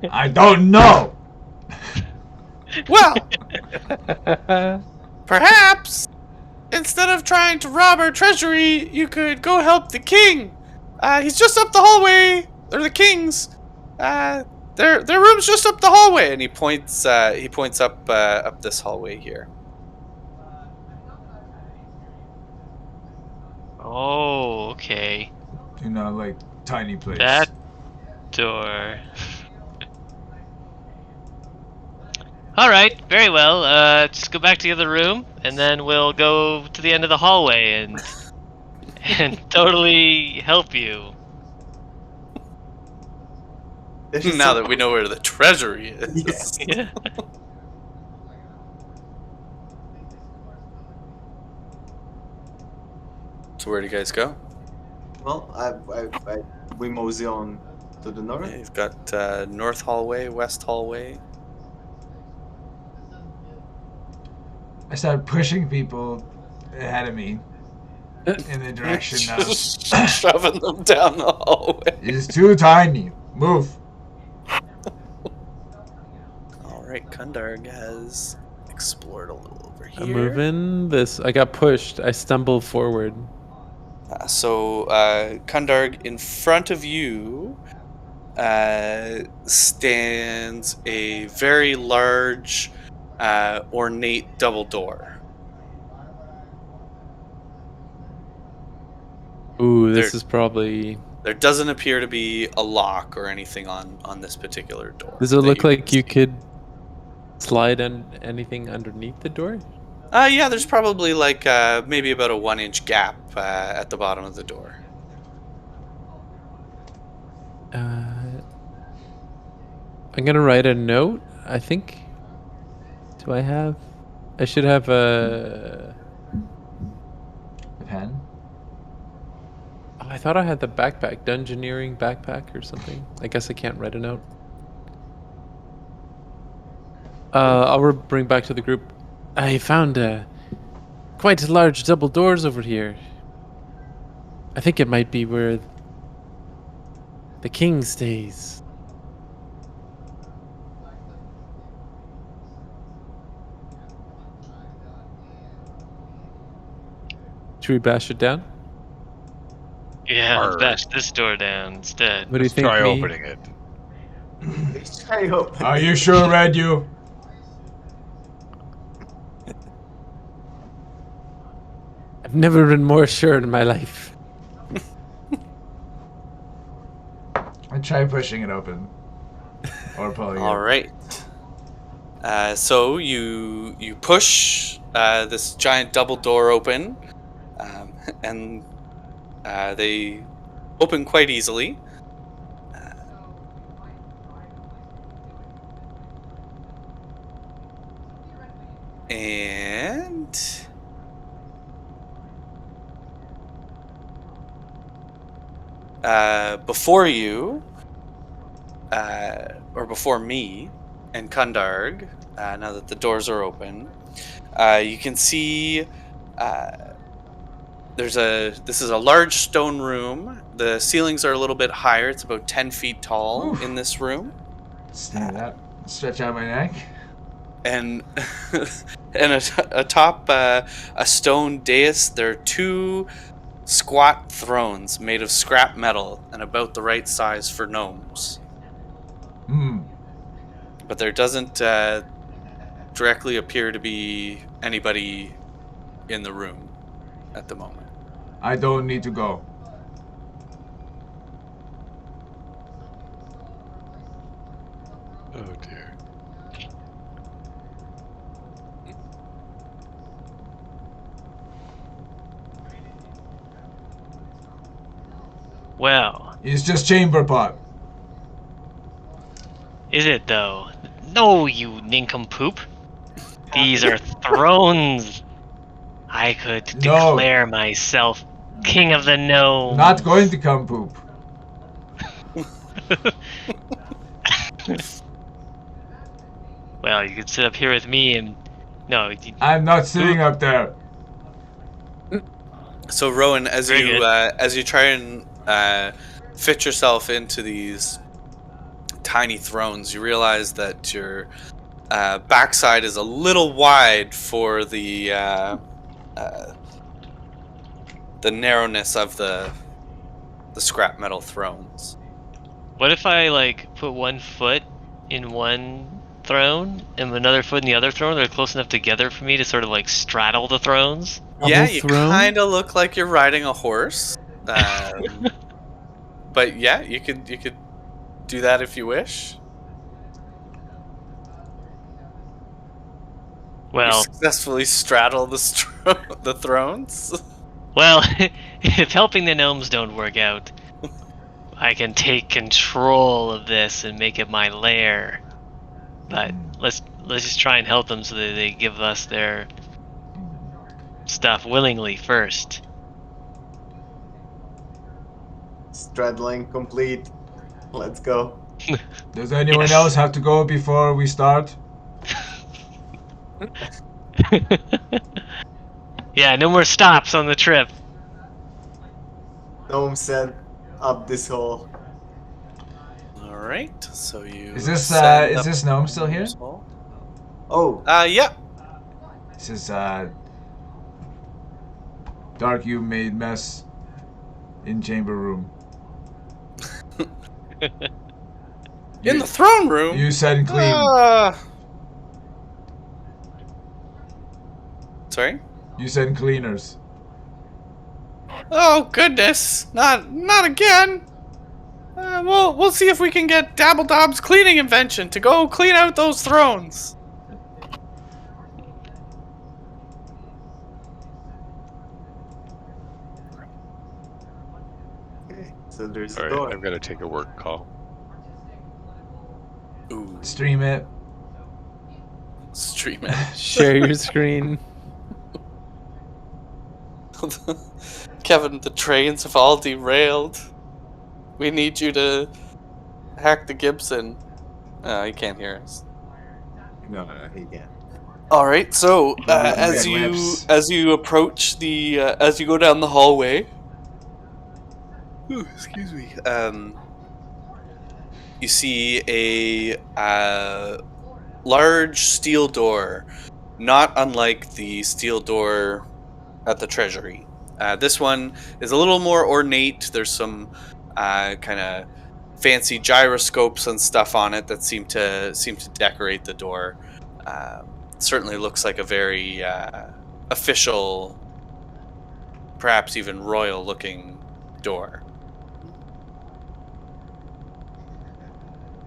I don't know. Well, perhaps instead of trying to rob our treasury, you could go help the king. He's just up the hallway. Or the king's. Their room's just up the hallway, and he points up this hallway here. Oh, okay. Like tiny place. That door. All right, very well. Just go back to the other room, and then we'll go to the end of the hallway and totally help you. Now that we know where the treasury is. Yes. Yeah. So where do you guys go? Well, we mosey on to the north. Yeah, you've got north hallway, west hallway. I started pushing people ahead of me in the direction of. Just shoving them down the hallway. It's too tiny. Move. All right, Kundarg has explored a little over here. I'm moving this. I got pushed. I stumbled forward. So Kundarg, in front of you stands a very large, ornate double door. Ooh, this There- is probably. There doesn't appear to be a lock or anything on this particular door. Does it that look like can you see. could slide anything underneath the door? Yeah, there's probably like maybe about a 1-inch gap at the bottom of the door. I'm gonna write a note. I think. Do I have? I should have a. A pen. Oh, I thought I had the backpack, dungeoneering backpack or something. I guess I can't write a note. I'll bring back to the group. I found quite large double doors over here. I think it might be where the king stays. Should we bash it down? Yeah, let's Arr. bash this door down instead. What do you Let's think? try me? opening it. Try open. Are you sure, Red? You? I've never been more sure in my life. I try pushing it open. Or pulling All it. right. So you push this giant double door open, and they open quite easily. And before you, or before me and Kundarg, now that the doors are open, you can see this is a large stone room. The ceilings are a little bit higher. It's about 10 feet tall Oof. in this room. Stand up. Stretch out my neck. And and atop a stone dais, there are two squat thrones made of scrap metal and about the right size for gnomes. Hmm. But there doesn't directly appear to be anybody in the room at the moment. I don't need to go. Oh dear. Well, It's just chamber pot. is it though? No, you nincompoop. These are thrones. I could No. declare myself king of the gnomes. Not going to come poop. Well, you could sit up here with me and no. I'm not sitting up there. So Rowan, Very good. as you try and fit yourself into these tiny thrones, you realize that your backside is a little wide for the narrowness of the scrap metal thrones. What if I like put one foot in one throne and another foot in the other throne? They're close enough together for me to sort of like straddle the thrones. Yeah, Double you throne? kind of look like you're riding a horse. But yeah, you could do that if you wish. You Well, successfully straddle the thrones. well, if helping the gnomes don't work out, I can take control of this and make it my lair. But let's just try and help them so that they give us their stuff willingly first. Straddling complete. Let's go. Does anyone Yes. else have to go before we start? Yeah, no more stops on the trip. Gnome said up this hole. All right, so you Is this send is up this gnome still here? Gnome's Hall. Oh, Yeah. This is dark you made mess in chamber room. In the throne room. You said clean. Sorry. You said cleaners. Oh goodness! Not again. We'll see if we can get Dabbledob's cleaning invention to go clean out those thrones. okay. So there's a All door. right, I've got to take a work call. Ooh, Stream it. stream it. Share your screen. Kevin, the trains have all derailed. We need you to hack the Gibson. He can't hear us. No, he can't. All right. So Red lips. as you approach the as you go down the hallway, ooh, excuse me. You see a large steel door, not unlike the steel door at the treasury. This one is a little more ornate. There's some kind of fancy gyroscopes and stuff on it that seem to decorate the door. Certainly looks like a very official perhaps even royal-looking door.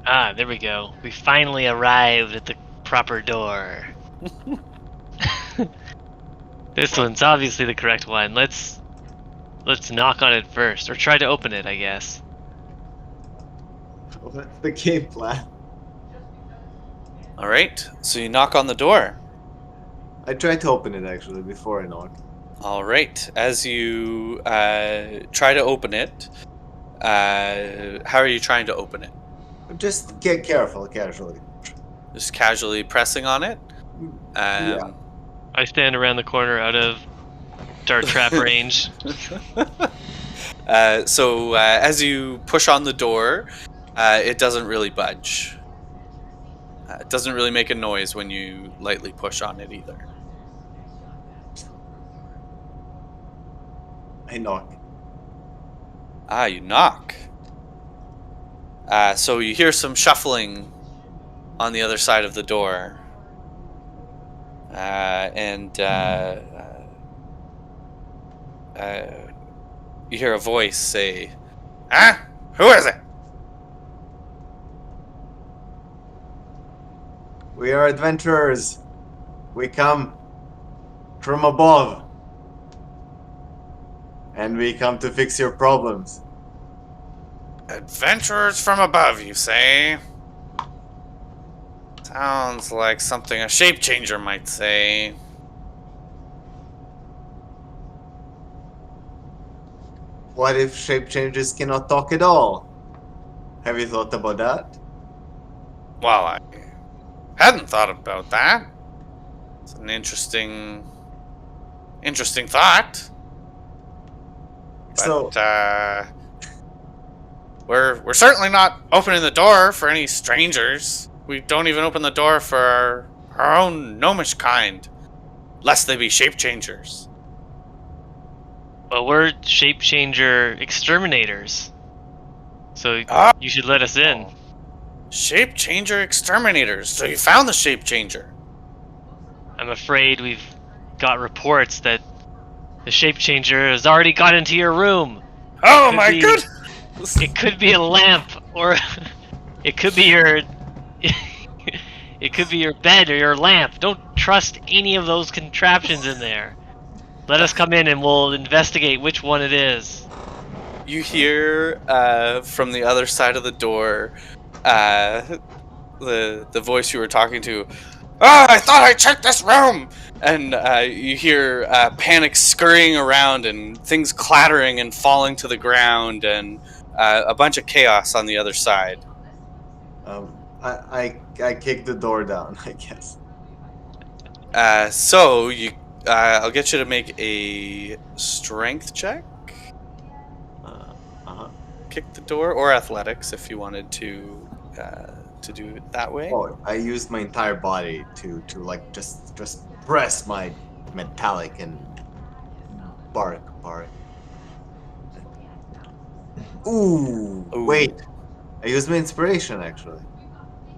Ah, there we go. We finally arrived at the proper door. This one's obviously the correct one. Let's knock on it first, or try to open it, I guess. What's the game plan? All right, so you knock on the door. I tried to open it actually before I knocked. All right, as you try to open it, how are you trying to open it? Just get careful, casually. Just casually pressing on it. Yeah. I stand around the corner out of dart trap range. So as you push on the door, it doesn't really budge. It doesn't really make a noise when you lightly push on it either. I knock. Ah, you knock. So you hear some shuffling on the other side of the door. And you hear a voice say, "Huh? Who is it?" We are adventurers. We come from above. And we come to fix your problems. Adventurers from above, you say? Sounds like something a shape changer might say. What if shape changes cannot talk at all? Have you thought about that? Well, I hadn't thought about that. It's an interesting thought. So, But we're certainly not opening the door for any strangers. We don't even open the door for our own gnomish kind, lest they be shape changers. Well, we're shape changer exterminators, so Ah. you should let us in. Shape changer exterminators. So you found the shape changer. I'm afraid we've got reports that the shape changer has already got into your room. Oh Could my be- goodness! It could be a lamp, or it could be your it could be your bed or your lamp. Don't trust any of those contraptions in there. Let us come in and we'll investigate which one it is. You hear from the other side of the door the voice you were talking to. Ah, I thought I checked this room! And you hear panic scurrying around and things clattering and falling to the ground and a bunch of chaos on the other side. I kicked the door down, I guess. So you, I'll get you to make a strength check. Kick the door, or athletics if you wanted to do it that way. Oh, I used my entire body to like just press my metallic and bark. Ooh, Ooh. wait. I used my inspiration actually,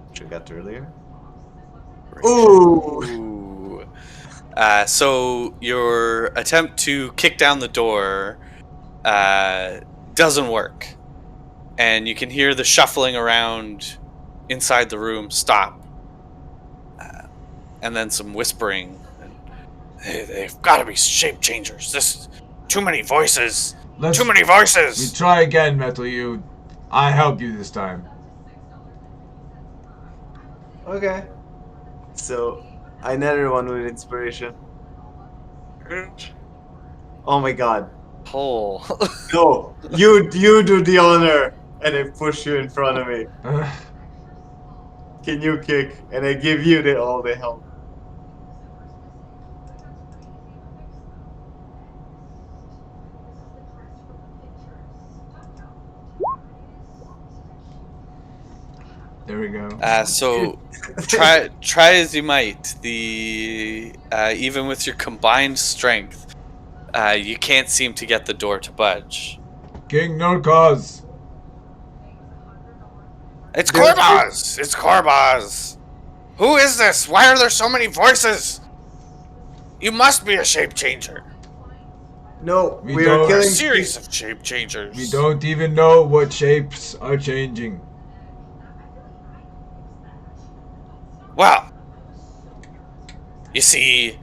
which I got earlier. Ooh. Ooh. So your attempt to kick down the door doesn't work, and you can hear the shuffling around inside the room stop, and then some whispering. They've got to be shape changers. This too many voices. Too many We voices. try again, Metal You. I help you this time. Okay. So another one with inspiration. Oh my god. Hole. No, you do the honor, and I push you in front of me. Can you kick? And I give you all the help. There we go. So try as you might, the even with your combined strength, you can't seem to get the door to budge. King Nurkaz. It's Korbaz! It's Korbaz! Who is this? Why are there so many voices? You must be a shape changer. No, We we are don't- We're a killing. series of shape changers. We don't even know what shapes are changing. Well, you see,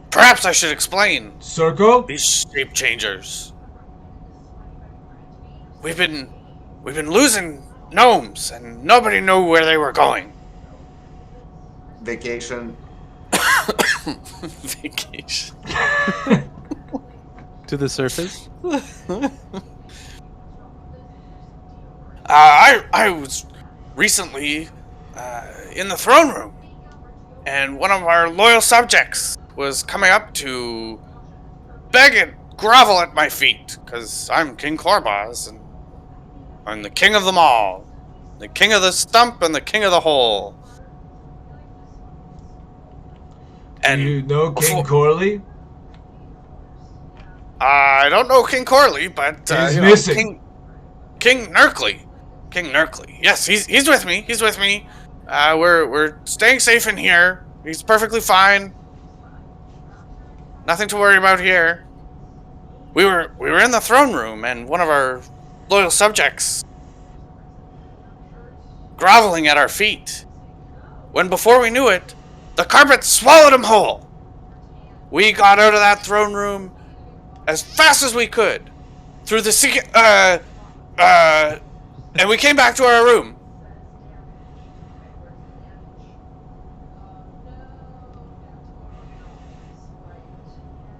perhaps I should explain Circle? these shape changers. We've been losing gnomes, and nobody knew where they were going. Vacation. Vacation. To the surface. I was recently in the throne room, and one of our loyal subjects was coming up to beg and grovel at my feet, because I'm King Corbaz, and I'm the king of them all. The king of the stump and the king of the hole. Do And you know King before- Corley? I don't know King Corley, but He's you know, missing. King Nerkley. King Nerkley. Yes, he's with me. He's with me. We're staying safe in here. He's perfectly fine. Nothing to worry about here. We were in the throne room, and one of our loyal subjects groveling at our feet. When before we knew it, the carpet swallowed him whole. We got out of that throne room as fast as we could through the secret. And we came back to our room.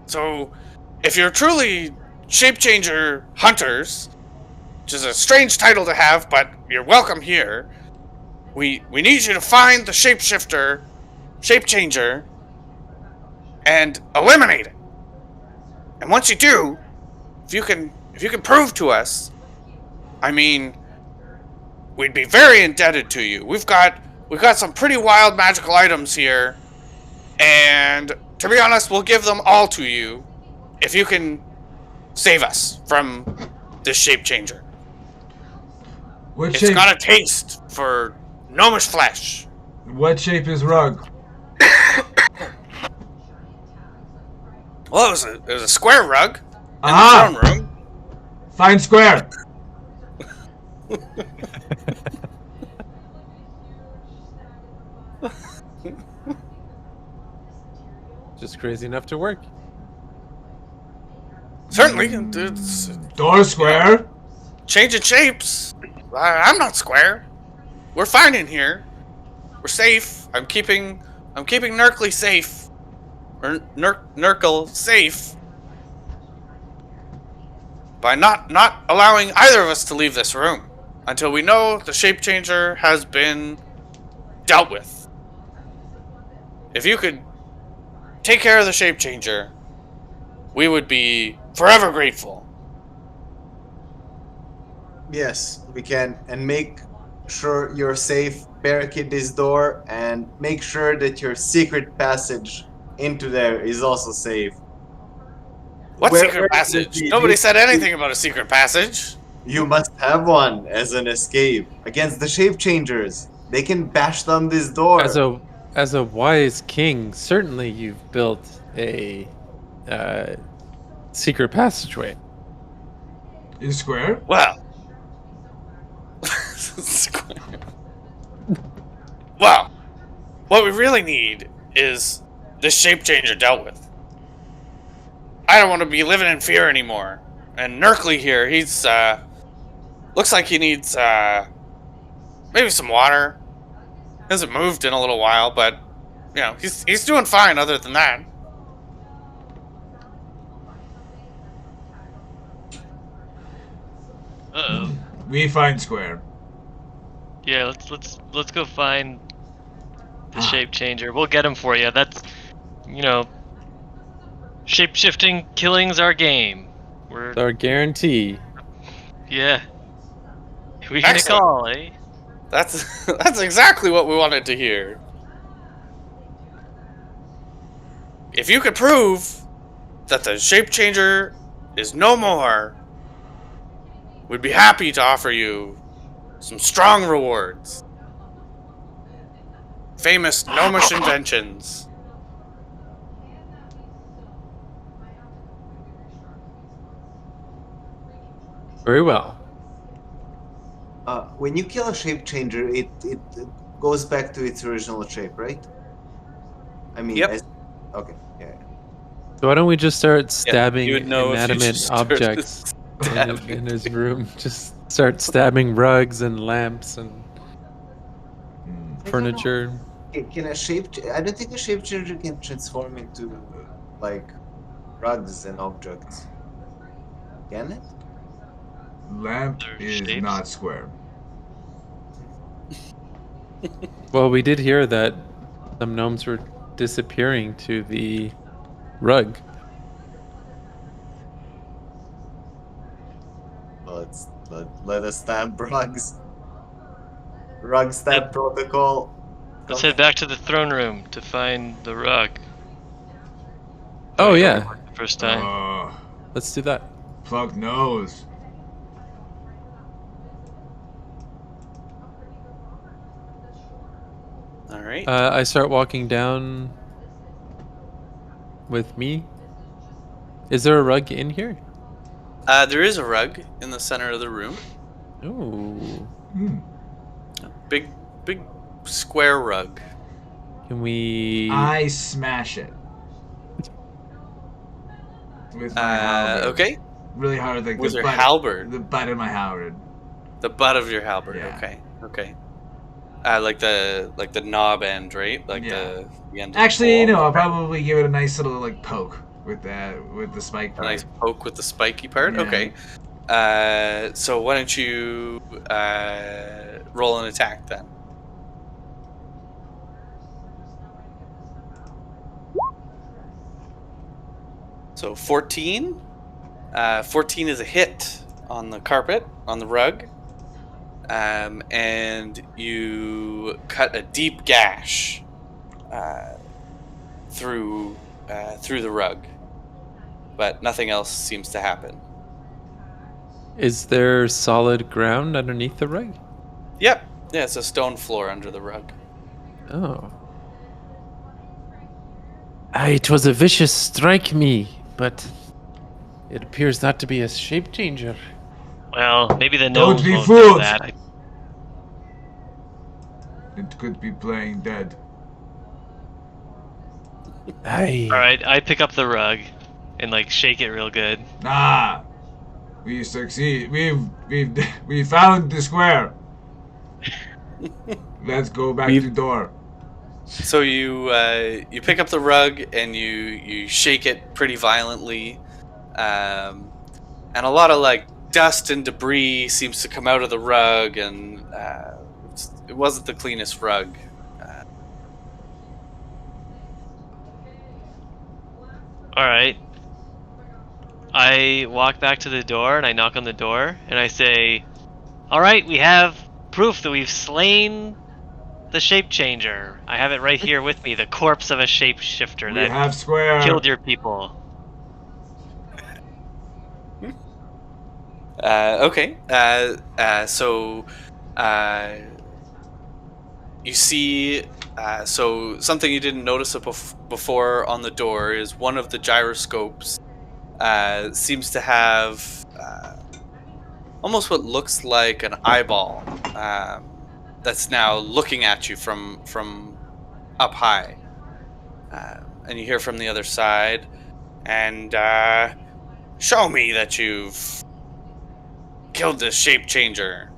So, if you're truly shape changer hunters, which is a strange title to have, but you're welcome here. We need you to find the shapeshifter, shape changer, and eliminate it. And once you do, if you can prove to us, I mean, we'd be very indebted to you. We've got some pretty wild magical items here, and to be honest, we'll give them all to you if you can save us from this shape changer. What It's shape? got a taste for gnomish flesh. What shape is Rug? Well, it was a square rug in Ah! the throne room. Find square. Just crazy enough to work. Certainly, it's Door square. changing shapes. I'm not square. We're fine in here. We're safe. I'm keeping Nerkley safe. Or Nurkle safe. By not allowing either of us to leave this room until we know the shape changer has been dealt with. If you could take care of the shape changer, we would be forever grateful. Yes, we can. And make sure you're safe. Barricade this door and make sure that your secret passage into there is also safe. What Where- secret where passage? is it? Nobody said anything about a secret passage. You must have one as an escape against the shape changers. They can bash down this door. As a wise king, certainly you've built a secret passageway. Is square? Well. Well, what we really need is this shape changer dealt with. I don't want to be living in fear anymore. And Nerkley here, he's looks like he needs maybe some water. He hasn't moved in a little while, but you know, he's doing fine other than that. Uh-oh. We find square. Yeah, let's go find the shape changer. We'll get him for you. That's, you know, shape shifting killing's our game. We're Our guarantee. yeah. We can Excellent. call, eh? That's exactly what we wanted to hear. If you could prove that the shape changer is no more, we'd be happy to offer you some strong rewards. Famous gnomish inventions. Very well. When you kill a shape changer, it goes back to its original shape, right? I mean, Yep. okay, yeah. So why don't we just start Yeah, stabbing you would know if you inanimate just started objects stabbing. in his room? Just start stabbing rugs and lamps and I don't know. furniture. Can a shape? I don't think a shape changer can transform into like rugs and objects. Can it? Lamp Other is shapes? not square. Well, we did hear that some gnomes were disappearing to the rug. Let us stab rugs. Rug stab protocol. Let's Come head back to the throne room to find the rug. Oh That yeah, the first time. let's do that. Fuck knows. All right. I start walking down with me. Is there a rug in here? There is a rug in the center of the room. Ooh. Big square rug. Can we? I smash it with my halberd. Okay. Really hard, like With the your butt, halberd? the butt of my halberd. The butt of your halberd. Yeah. Okay. Like the knob end, right? Like Yeah. the end. Of Actually, the pole. I'll probably give it a nice little like poke with the spike A part. nice poke with the spiky part. Yeah. Okay. So why don't you roll an attack then? So 14. 14 is a hit on the carpet, on the rug. And you cut a deep gash through the rug. But nothing else seems to happen. Is there solid ground underneath the rug? Yep. Yeah, it's a stone floor under the rug. Oh. It was a vicious strike me, but it appears not to be a shape changer. Well, maybe the Don't gnomes be won't know fooled! that. It could be playing dead. Alright, I pick up the rug and like shake it real good. Ah, we succeed. We found the square. Let's go back to door. So you pick up the rug and you shake it pretty violently, and a lot of like dust and debris seems to come out of the rug, and it wasn't the cleanest rug. Alright. I walk back to the door and I knock on the door and I say, alright, we have proof that we've slain the shape changer. I have it right here with me, the corpse of a shapeshifter We that have square. killed your people. Okay. So you see. So something you didn't notice before on the door is one of the gyroscopes seems to have almost what looks like an eyeball that's now looking at you from up high, and you hear from the other side, and show me that you've killed this shape changer.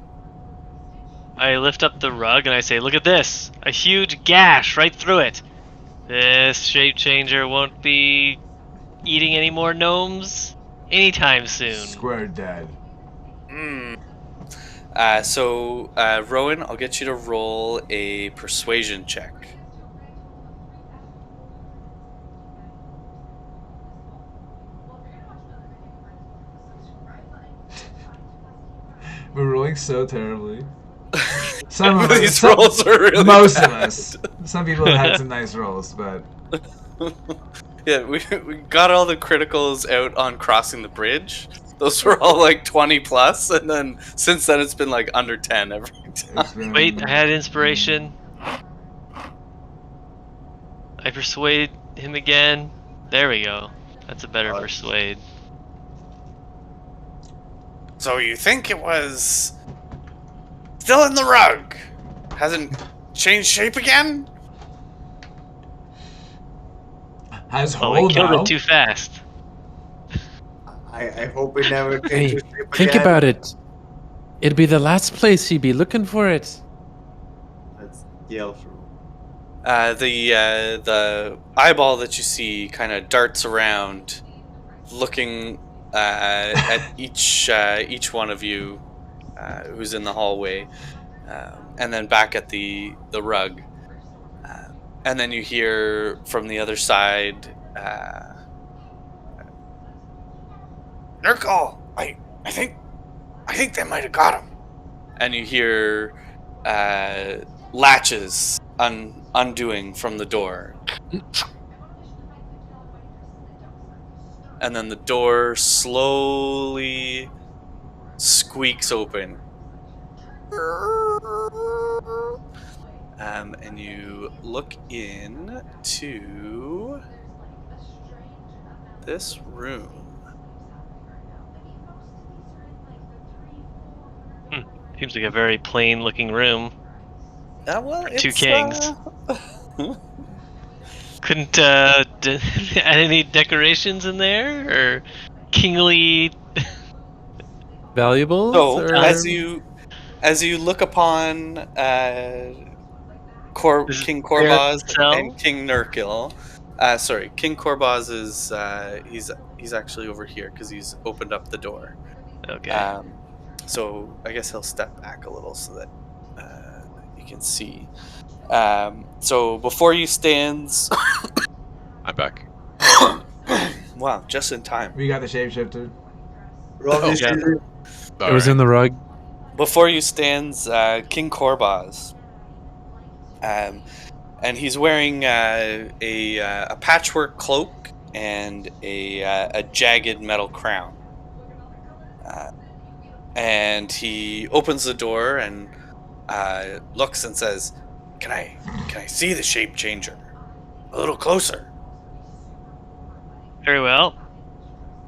I lift up the rug and I say, look at this! A huge gash right through it! This shape changer won't be eating any more gnomes anytime soon. Square dead. So Rowan, I'll get you to roll a persuasion check. We're rolling so terribly. Some of These us, rolls are really most bad. of us. Some people have had some nice rolls, but Yeah, we got all the criticals out on crossing the bridge. Those were all like 20 plus, and then since then it's been like under 10 every time. it's been. Wait, I had inspiration. I persuade him again. There we go. That's a better persuade. So you think it was still in the rug? Hasn't changed shape again? Has Oh, we hole killed now. it too fast. I hope it never Hey, changes shape think again. about it. It'd be the last place you'd be looking for it. Let's yell for The eyeball that you see kind of darts around, looking at each one of you who's in the hallway, and then back at the rug, and then you hear from the other side, "Nurgle, I think they might have got him." And you hear latches undoing from the door, and then the door slowly squeaks open. And you look in to this room. Seems like a very plain looking room. Well, Two it's kings. Couldn't add any decorations in there or kingly. Valuables so or as you look upon This is King their Korbaz and cell. King Nurkil. Sorry, King Korbaz is he's actually over here because he's opened up the door. Okay. So I guess he'll step back a little so that you can see. So before you stands. I'm back. Wow, just in time. We got the shapeshifter. Roll Oh, this yeah. season. it was in the rug. Before you stands King Korbaz. And he's wearing a patchwork cloak and a jagged metal crown. And he opens the door and looks and says, "Can I see the shape changer a little closer?" Very well.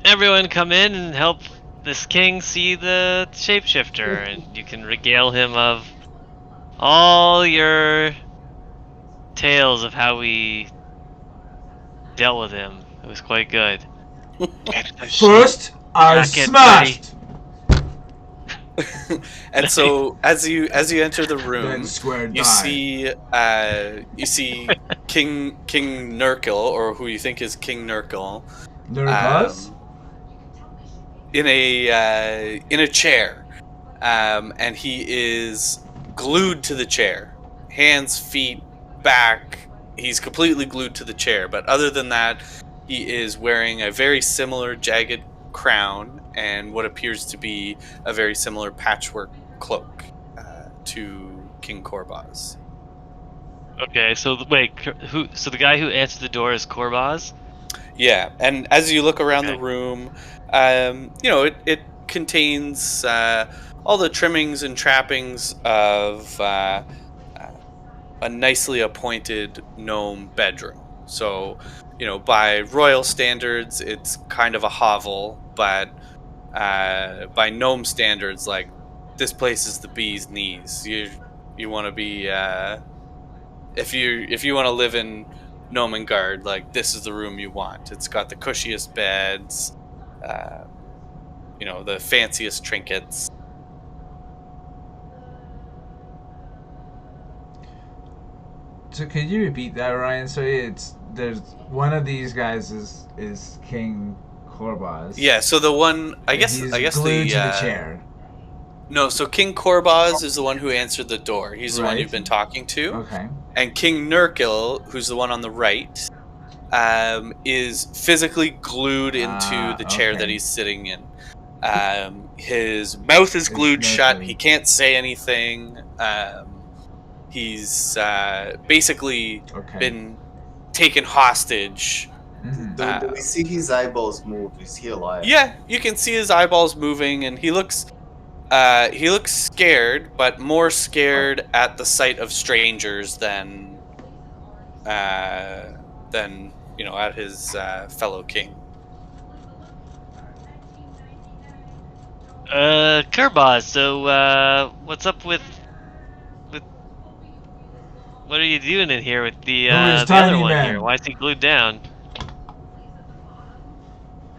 Everyone come in and help this king see the shapeshifter, and you can regale him of all your tales of how we dealt with him. It was quite good. Get the First, I Jacket ready. smashed. And so as you enter the Then room, square you die. see King Nurkil, or who you think is King Nurkil, Nurgle? in a chair, and he is glued to the chair, hands, feet, back. He's completely glued to the chair. But other than that, he is wearing a very similar jagged crown and what appears to be a very similar patchwork cloak to King Korbaz. Okay, so wait, who? So the guy who answered the door is Korbaz. Yeah, and as you look around the Okay. room, it contains all the trimmings and trappings of a nicely appointed gnome bedroom. So, by royal standards, it's kind of a hovel, but by gnome standards, like this place is the bee's knees. You want to be if you want to live in Nomengard, like this is the room you want. It's got the cushiest beds, uh, the fanciest trinkets. So could you repeat that, Ryan? So there's one of these guys is King Korbaz. Yeah, so the one He's I guess glued the to the chair. no, so King Korbaz is the one who answered the door. He's the one Right. you've been talking to, Okay. and King Nurkil, who's the one on the right, is physically glued into the chair that Okay. he's sitting in. His mouth is glued shut. nerfly. He can't say anything. He's basically Okay. been taken hostage. Mhm. Do we see his eyeballs move? Is he alive? Yeah, you can see his eyeballs moving, and he looks scared, but more scared at the sight of strangers than at his fellow king. Kerbaz, so, what's up with what are you doing in here with the, Who is the other Tiny one Man? here? Why is he glued down?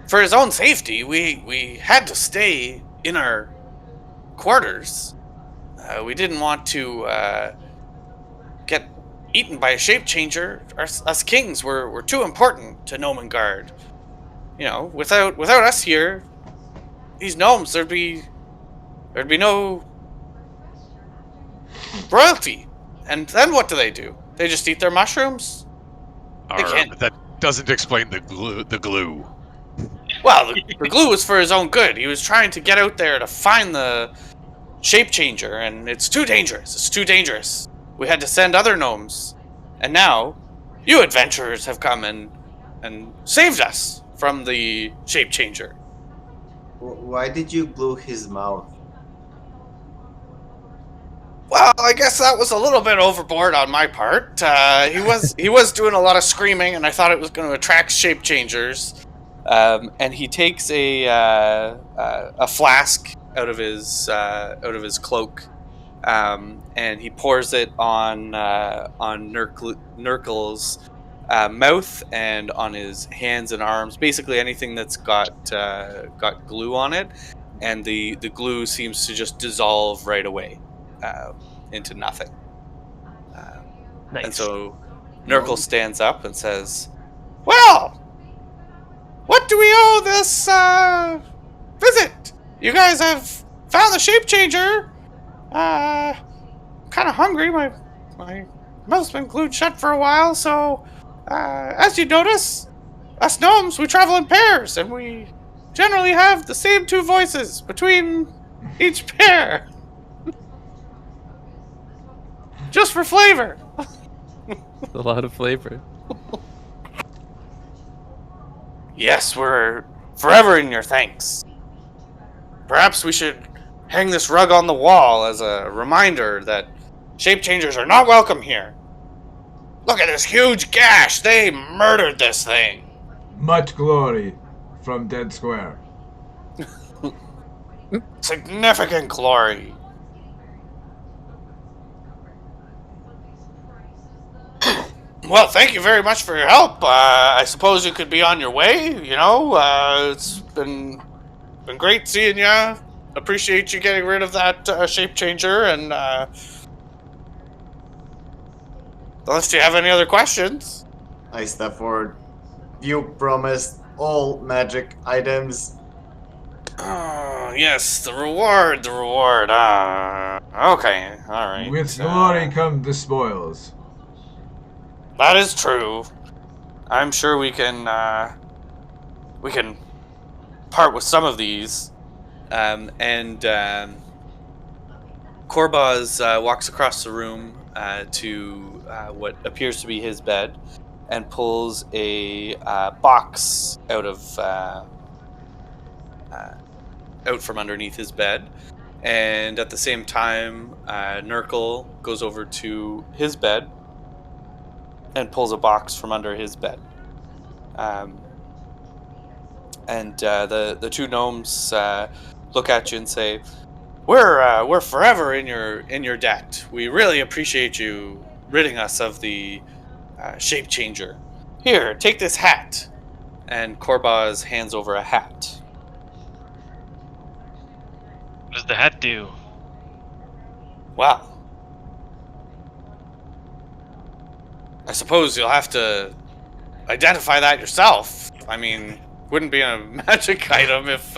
For his own safety, we had to stay in our quarters. We didn't want to get eaten by a shape changer. Us kings were too important to Nomengard. You know, without us here, these gnomes there'd be no royalty. And then what do? They just eat their mushrooms? They can't. But that doesn't explain the glue. The glue. Well, the glue was for his own good. He was trying to get out there to find the shape changer, and it's too dangerous. It's too dangerous. We had to send other gnomes, and now you adventurers have come and saved us from the shape changer. Why did you glue his mouth? Well, I guess that was a little bit overboard on my part. He was doing a lot of screaming, and I thought it was going to attract shape changers. And he takes a flask out of his cloak, and he pours it on Nurkle's mouth and on his hands and arms. Basically, anything that's got glue on it, and the glue seems to just dissolve right away into nothing. Nice. And so Nurgle stands up and says, "Well, what do we owe this visit? You guys have found the shape changer. Kind of hungry. My mouth's been glued shut for a while, so as you notice, us gnomes, we travel in pairs, and we generally have the same two voices between each pair. Just for flavor." A lot of flavor. Yes, we're forever in your thanks. Perhaps we should hang this rug on the wall as a reminder that shape changers are not welcome here. Look at this huge gash. They murdered this thing. Much glory from Dead Square. Significant glory. Well, thank you very much for your help. I suppose you could be on your way. You know, it's been great seeing you. Appreciate you getting rid of that shape changer. And unless you have any other questions, I step forward. You promised all magic items. oh yes, the reward. Okay, all right. With glory come the spoils. That is true. I'm sure we can part with some of these. And Korbaz walks across the room to what appears to be his bed, and pulls a box out from underneath his bed. And at the same time, Nurgle goes over to his bed and pulls a box from under his bed. And the two gnomes look at you and say, "We're forever in your debt. We really appreciate you ridding us of the shape changer. Here, take this hat." And Korbaz hands over a hat. What does the hat do? Wow. I suppose you'll have to identify that yourself. I mean, wouldn't be a magic item if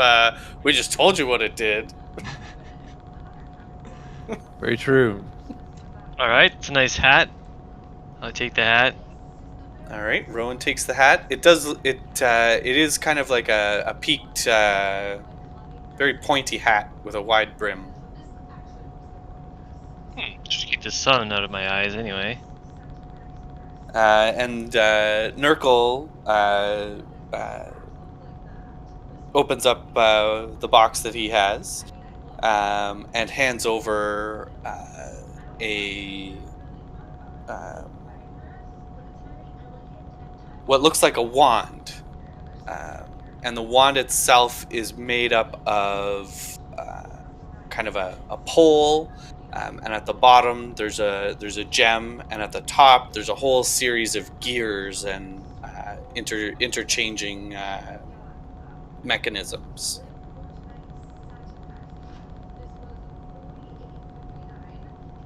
we just told you what it did. Very true. Alright, it's a nice hat. I'll take the hat. All right, Rowan takes the hat. It is kind of like a peaked, very pointy hat with a wide brim. Just keep the sun out of my eyes anyway. And Nurgle opens up the box that he has, and hands over a what looks like a wand, and the wand itself is made up of kind of a pole, and at the bottom there's a gem, and at the top there's a whole series of gears and interchanging mechanisms.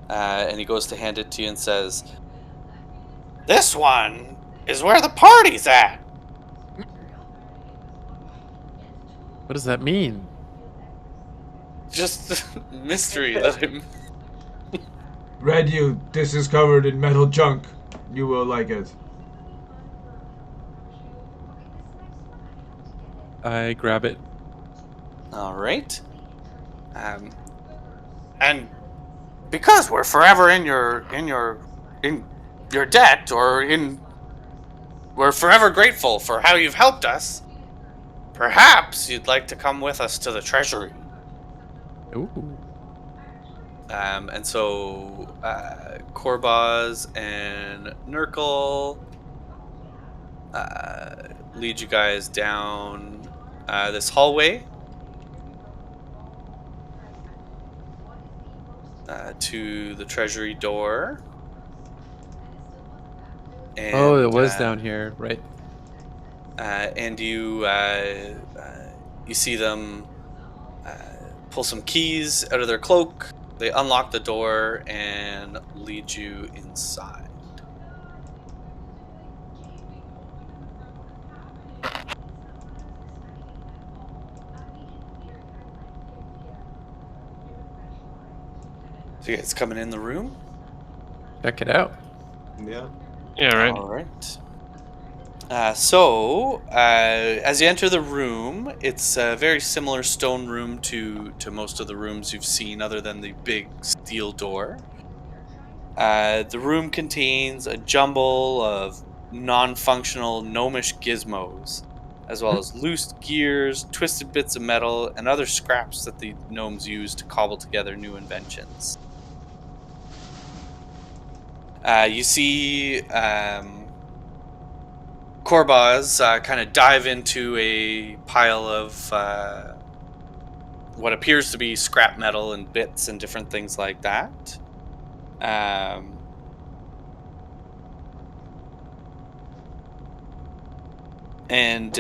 And he goes to hand it to you and says, "This one is where the party's at." What does that mean? Just mystery that I'm. Red, you. This is covered in metal junk. You will like it. I grab it. All right. And because we're forever in your debt, we're forever grateful for how you've helped us. Perhaps you'd like to come with us to the treasury. Ooh. And so Korbaz and Nurgle lead you guys down this hallway to the treasury door. And, Oh, it was down here, right? and you see them pull some keys out of their cloak. They unlock the door and lead you inside. So you guys coming in the room? Check it out. Yeah. Yeah, right. All right. So, as you enter the room, it's a very similar stone room to most of the rooms you've seen, other than the big steel door. The room contains a jumble of non-functional gnomish gizmos, as well as loose gears, twisted bits of metal, and other scraps that the gnomes use to cobble together new inventions. You see Korbaz kind of dive into a pile of what appears to be scrap metal and bits and different things like that. And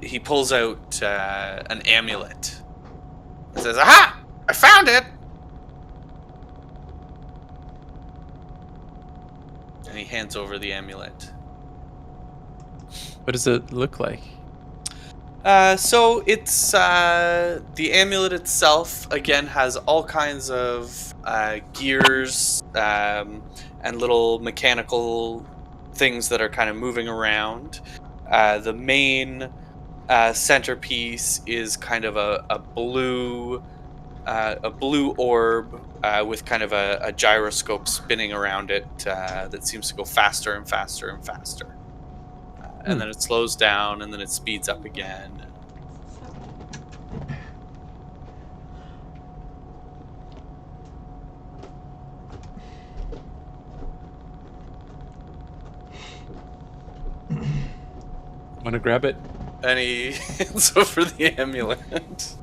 he pulls out an amulet. He says, "Aha! I found it!" And he hands over the amulet. What does it look like? So it's the amulet itself again has all kinds of gears and little mechanical things that are kind of moving around. The main centerpiece is kind of a blue orb with kind of a gyroscope spinning around it that seems to go faster and faster and faster. And then it slows down, and then it speeds up again. Want to grab it? And he hands over the amulet.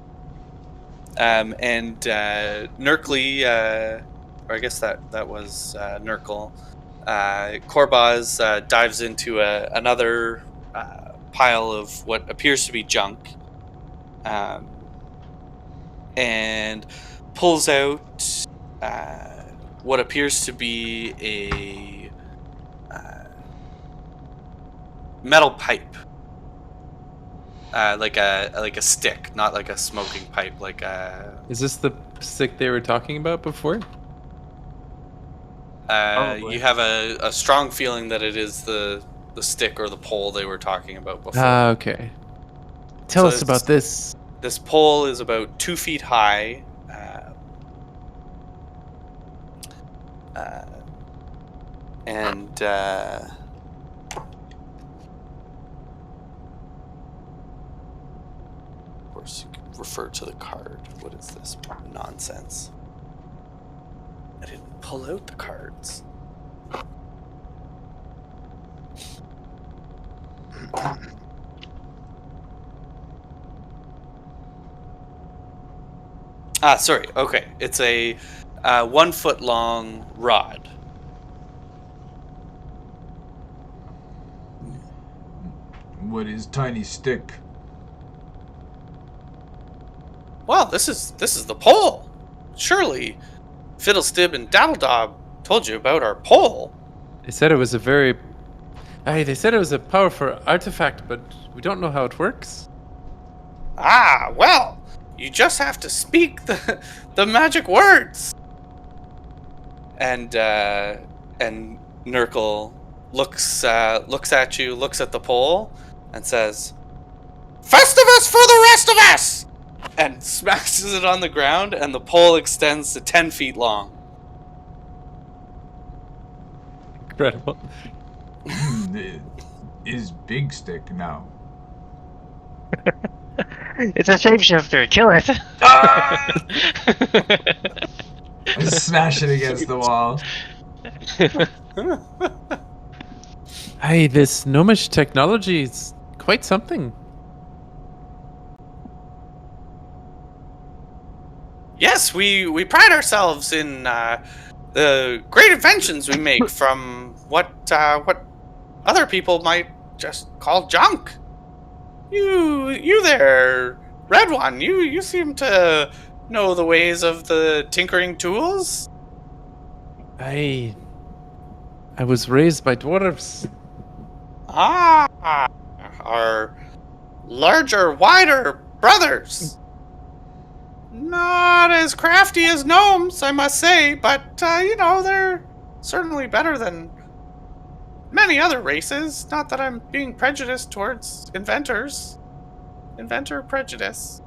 And Nurkly, or I guess that was Nurgle. Korbaz dives into another pile of what appears to be junk, and pulls out what appears to be a metal pipe, like a stick, not like a smoking pipe, like a. Is this the stick they were talking about before? You have a strong feeling that it is the stick or the pole they were talking about before. Okay. Tell us about this. This pole is about 2 feet high. And of course, you can refer to the card. What is this nonsense? I didn't pull out the cards. Sorry. Okay, it's a 1 foot long rod. What is tiny stick? Well, this is the pole. Surely, Fiddlestib and Dabbledob told you about our pole. They said it was a very. They said it was a powerful artifact, but we don't know how it works. Well, you just have to speak the magic words. And Nurgle looks at you, looks at the pole, and says, "Festivus for the rest of us!" And smashes it on the ground, and the pole extends to 10 feet long. Incredible. It is big stick now. It's a shapeshifter. Kill it. Smash it against the wall. Hey, this gnomish technology is quite something. Yes, we pride ourselves in the great inventions we make from what other people might just call junk. You there, Red One, you seem to know the ways of the tinkering tools. I was raised by dwarves. Our larger, wider brothers. Not as crafty as gnomes, I must say, but they're certainly better than many other races. Not that I'm being prejudiced towards inventors. Inventor prejudice.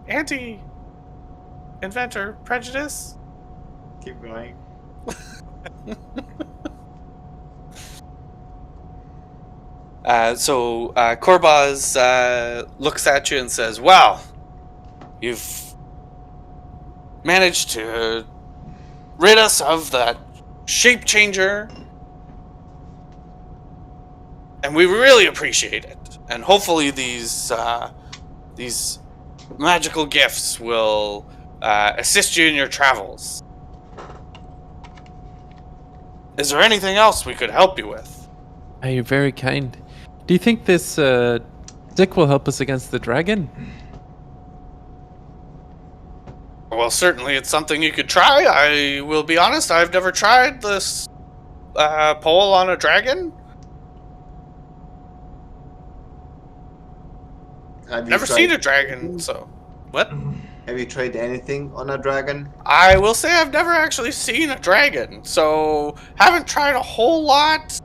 Anti-inventor prejudice. Keep going. So Korbaz looks at you and says, "Well, you've managed to rid us of that shape changer, and we really appreciate it. And hopefully these magical gifts will assist you in your travels. Is there anything else we could help you with?" You're very kind. Do you think this stick will help us against the dragon? Well, certainly it's something you could try. I will be honest, I've never tried this pole on a dragon. Have you Never tried- seen a dragon, so... What? Have you tried anything on a dragon? I will say I've never actually seen a dragon, so haven't tried a whole lot.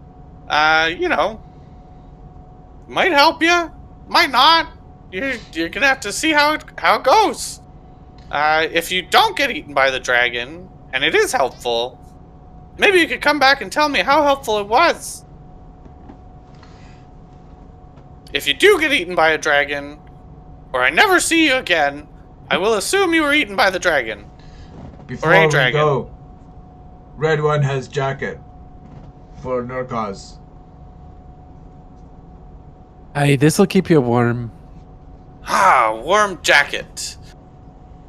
Might help you, might not. You're gonna have to see how it goes. If you don't get eaten by the dragon, and it is helpful, maybe you could come back and tell me how helpful it was. If you do get eaten by a dragon, or I never see you again, I will assume you were eaten by the dragon. Before a we dragon. go, Red One has jacket for Nurkaz. Hey, this'll keep you warm. Warm jacket.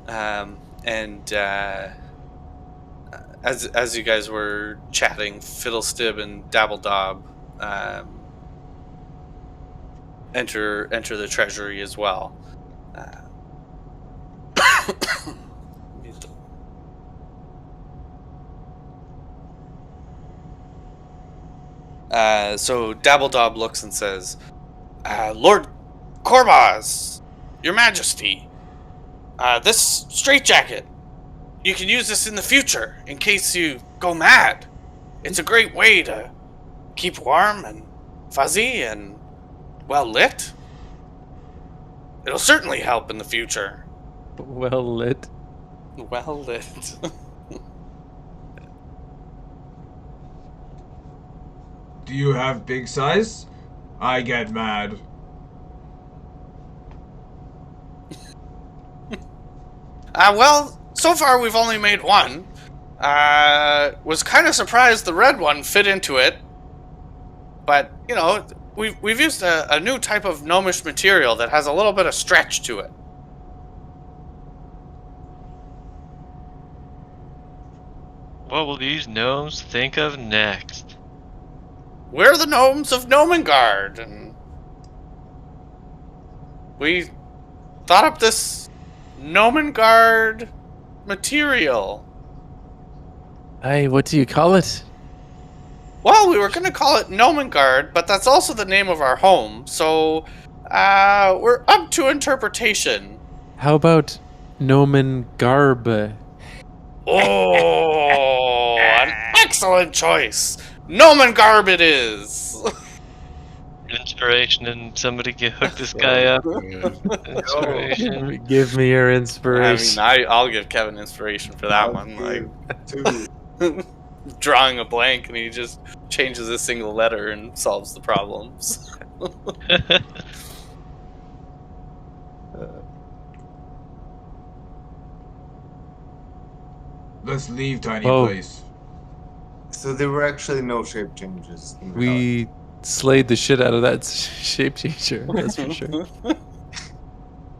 As you guys were chatting, Fiddlestib and Dabbledob enter the treasury as well. So Dabbledob looks and says, "Lord Korbaz, Your Majesty, this straitjacket, you can use this in the future in case you go mad. It's a great way to keep warm and fuzzy and well lit. It'll certainly help in the future." Well lit. Well lit. Do you have big size? I get mad. Well, so far we've only made one. Was kind of surprised the red one fit into it. But, we've used a new type of gnomish material that has a little bit of stretch to it. What will these gnomes think of next? We're the gnomes of Gnomengard, and we thought up this Gnomengard material. Hey, what do you call it? Well, we were going to call it Gnomengard, but that's also the name of our home, so we're up to interpretation. How about Nomen Garb? Oh, an excellent choice. Gnomengard it is. Inspiration, and somebody can hook this guy up. Inspiration. Give me your I inspiration. mean, I'll give Kevin inspiration for that one. Like, Two. drawing a blank and he just changes a single letter and solves the problems. Let's leave tiny Whoa. place. So there were actually no shape changes. In the We slayed the shit out of that shape changer. That's for sure.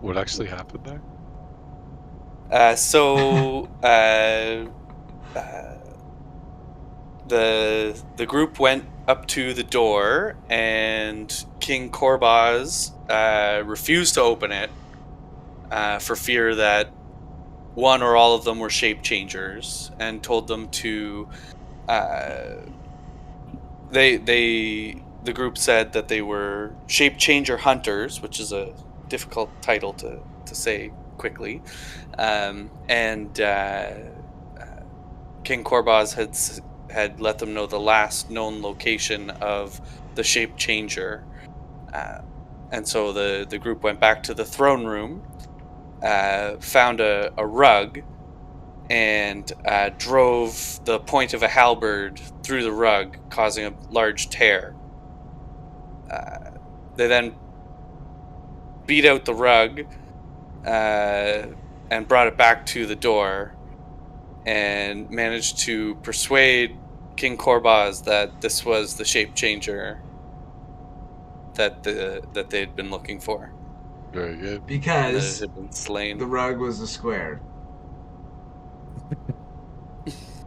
What actually happened there? The group went up to the door, and King Korbaz refused to open it for fear that one or all of them were shape changers, and told them to. The group said that they were shape changer hunters, which is a difficult title to say quickly, and King Korbaz had let them know the last known location of the shape changer, and so the group went back to the throne room, found a rug, and drove the point of a halberd through the rug, causing a large tear. They then beat out the rug and brought it back to the door, and managed to persuade King Korbaz that this was the shape changer that they had been looking for. Very good. And that it Because had been slain. the rug was a square.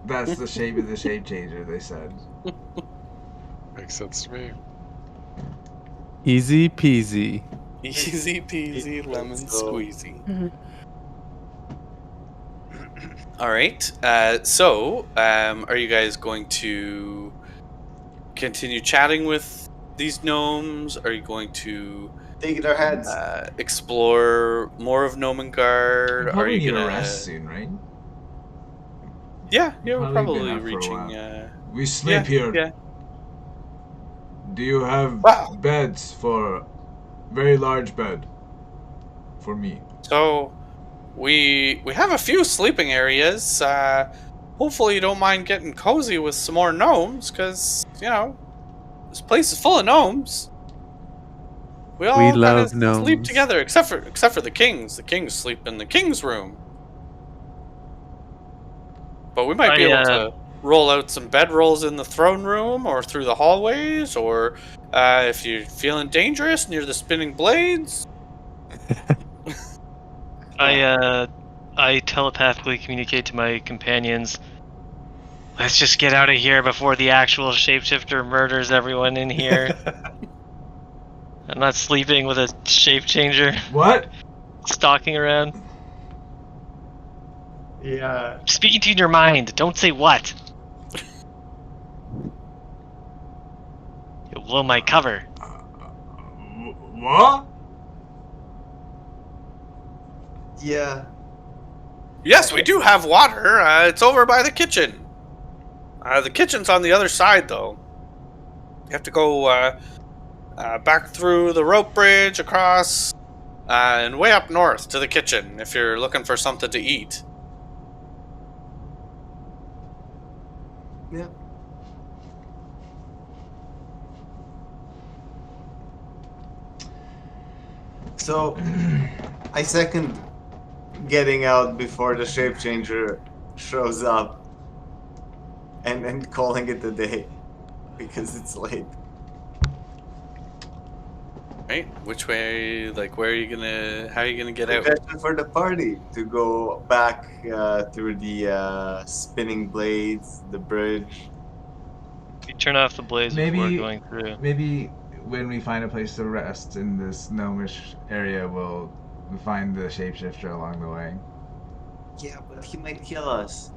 That's the shape of the shape changer, they said. Makes sense to me. Easy peasy. Easy peasy lemon squeezy. All right. So, are you guys going to continue chatting with these gnomes? Are you going to Take their heads. explore more of We Gnomengard? Are probably you need a gonna rest soon, right? Yeah, We've we're probably been probably up for a reaching. while. We sleep here. Yeah. Do you have Wow. beds for very large bed for me? So, we have a few sleeping areas. Hopefully, you don't mind getting cozy with some more gnomes, because this place is full of gnomes. We all kind love of sleep gnomes. together, except for the kings. The kings sleep in the king's room. But we might be able to roll out some bedrolls in the throne room, or through the hallways, or if you're feeling dangerous near the spinning blades. I telepathically communicate to my companions. Let's just get out of here before the actual shapeshifter murders everyone in here. I'm not sleeping with a shape changer What? stalking around. Yeah. I'm speaking to you in your mind. Don't say what. You'll blow my cover. What? Yeah. Yes, we do have water. It's over by the kitchen. The kitchen's on the other side, though. You have to go back through the rope bridge, across, and way up north to the kitchen if you're looking for something to eat. Yeah. So, I second getting out before the shape changer shows up and calling it a day because it's late. Right? Which way? Like, where are you gonna? How are you gonna get out? Suggestion for the party to go back through the spinning blades, the bridge. We turn off the blaze before Maybe, going through. maybe when we find a place to rest in this gnomish area, we'll find the shapeshifter along the way. Yeah, but he might kill us.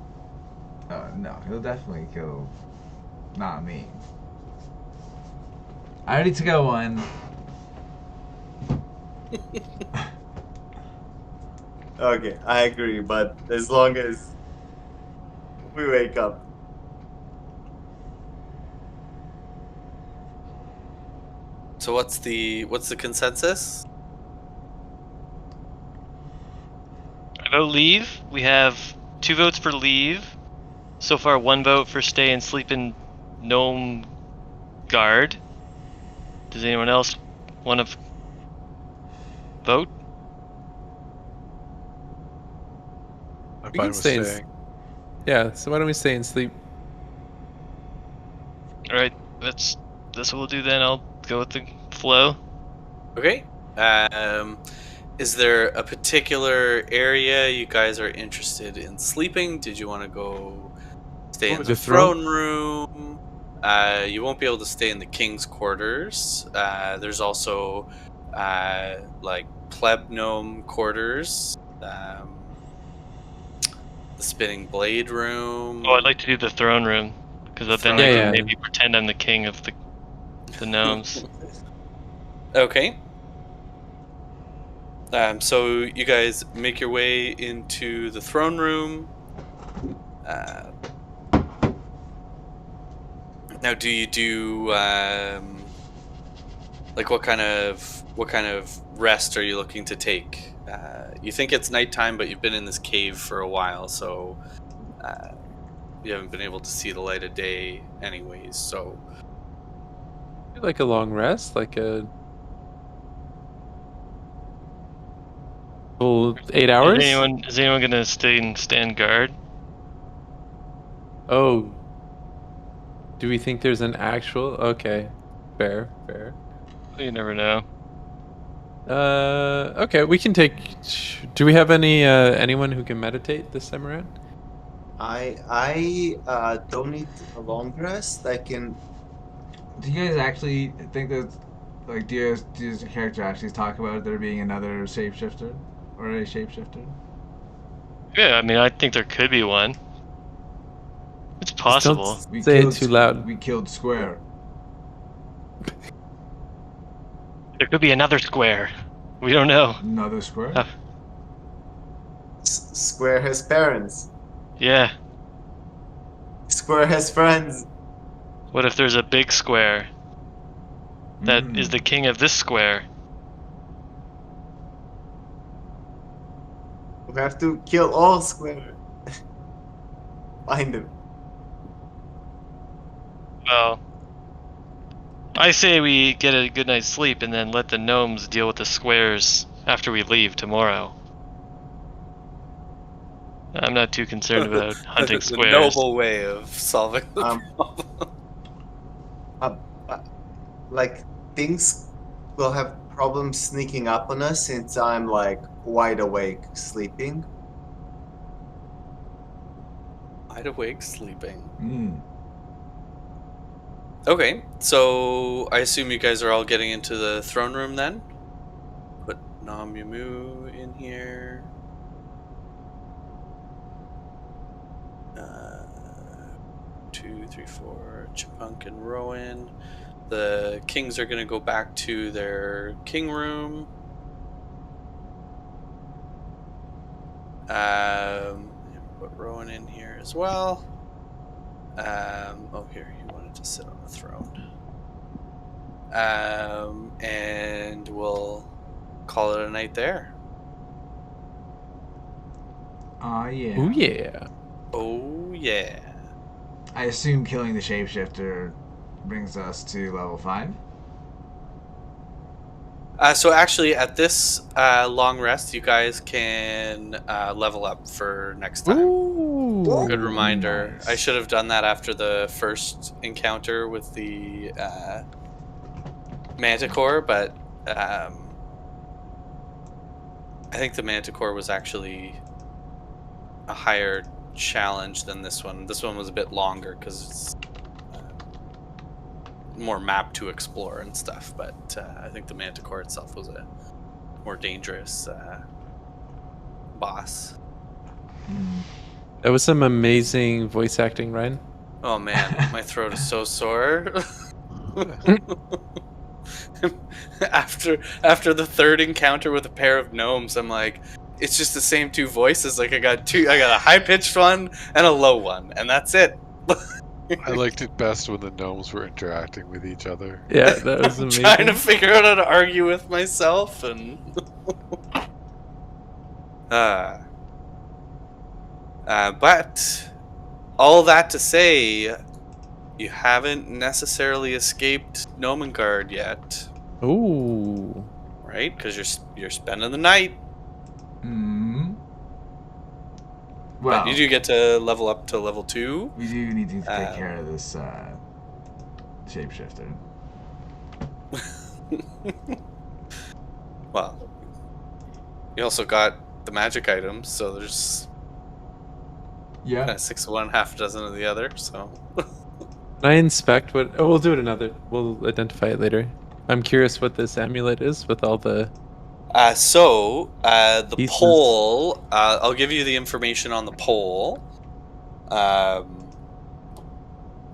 No, he'll definitely kill. Not me. I already took out one. Okay, I agree, but as long as we wake up. So what's the consensus? I vote leave. We have 2 votes for leave. So far, 1 vote for stay and sleep in gnome guard. Does anyone else want to vote? I'm We fine can with stay in staying. Yeah, so why don't we stay and sleep? All right, that's what we'll do then. I'll go with the flow. Okay. Is there a particular area you guys are interested in sleeping? Did you want to go stay in the throne room? You won't be able to stay in the king's quarters. There's also like pleb gnome quarters. The spinning blade room. Oh, I'd like to do the throne room because then I Yeah, can yeah. maybe pretend I'm the king of the gnomes. Okay. So you guys make your way into the throne room. Now, do you do like what kind of rest are you looking to take? You think it's nighttime, but you've been in this cave for a while, so you haven't been able to see the light of day, anyways. So Like a long rest, like a full 8 hours. Is anyone gonna stay and stand guard? Oh, do we think there's an actual? Okay, fair. You never know. Okay, we can take. Do we have anyone who can meditate this time around? I don't need a long rest. I can. Do you guys actually think that, like, does your character actually talk about there being another shapeshifter or a shapeshifter? Yeah, I mean, I think there could be one. It's Just possible. don't say it too loud. We killed Square. There could be another square. We don't know. Another Square? Square has parents. Yeah. Square has friends. What if there's a big square that is the king of this square? We have to kill all Square. Find him. Well, I say we get a good night's sleep and then let the gnomes deal with the squares after we leave tomorrow. I'm not too concerned about hunting the squares. noble way of solving the problem. Like, things will have problems sneaking up on us since I'm like wide awake sleeping. Wide awake sleeping. Mm. Okay, so I assume you guys are all getting into the throne room then? Put Nam Yamu in here. 2, 3, 4, Chipunk and Rowan. The kings are going to go back to their king room. Put Rowan in here as well. Oh, here, he wanted to sit on the throne. And we'll call it a night there. Yeah. Oh yeah. Oh, yeah. I assume killing the shapeshifter brings us to level 5? So actually, at this long rest, you guys can level up for next time. Ooh. Good reminder. Nice. I should have done that after the first encounter with the Manticore, but I think the Manticore was actually a higher challenge than this one. This one was a bit longer because it's more map to explore and stuff. But I think the Manticore itself was a more dangerous boss. That was some amazing voice acting, Ryan. Oh man, my throat is so sore. after the third encounter with a pair of gnomes, I'm like, it's just the same two voices. Like I got a high pitched one and a low one, and that's it. I liked it best when the gnomes were interacting with each other. Yeah, that was I'm amazing. trying to figure out how to argue with myself, and but all that to say, you haven't necessarily escaped Gnomengard yet, Ooh. right? Because you're spending the night. Well, But you do get to level up to level 2. we do need to take care of this shapeshifter. Well, you also got the magic items, so there's Yeah. 6 of one, half a dozen of the other. So Can I inspect what? Oh, we'll do it another. We'll identify it later. I'm curious what this amulet is with all the. the Pieces. pole. I'll give you the information on the pole.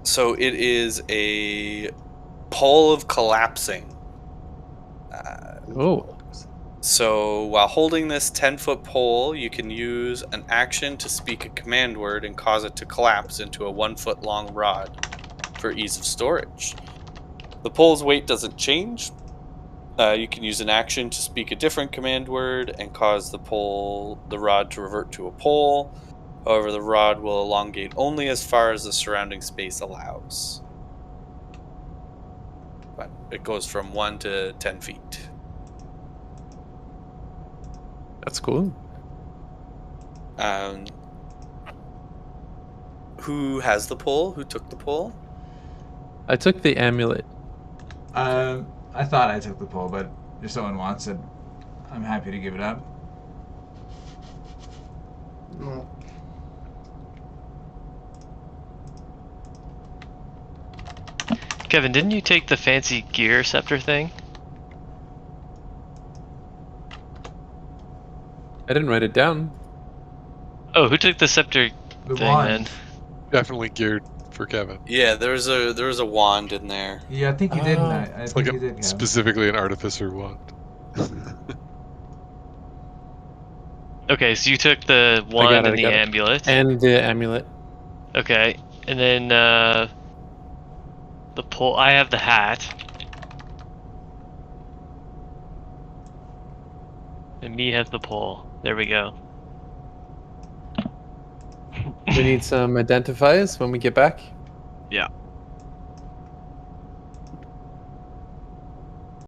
So it is a pole of collapsing. Oh. So while holding this 10-foot pole, you can use an action to speak a command word and cause it to collapse into a 1-foot long rod for ease of storage. The pole's weight doesn't change. You can use an action to speak a different command word and cause the rod to revert to a pole. However, the rod will elongate only as far as the surrounding space allows. But it goes from 1 to 10 feet. That's cool. Who has the pole? Who took the pole? I took the amulet. I thought I took the pole, but if someone wants it, I'm happy to give it up. No. Kevin, didn't you take the fancy gear scepter thing? I didn't write it down. Oh, who took the scepter The thing wand. then? Definitely geared for Kevin. Yeah, there was a wand in there. Yeah, I think you did. Oh. I It's think like you did, Kevin. specifically an artificer wand. Okay, so you took the wand and the got it. amulet. And the amulet. Okay, and then the pole. I have the hat. And me has the pole. There we go. We need some identifiers when we get back. Yeah.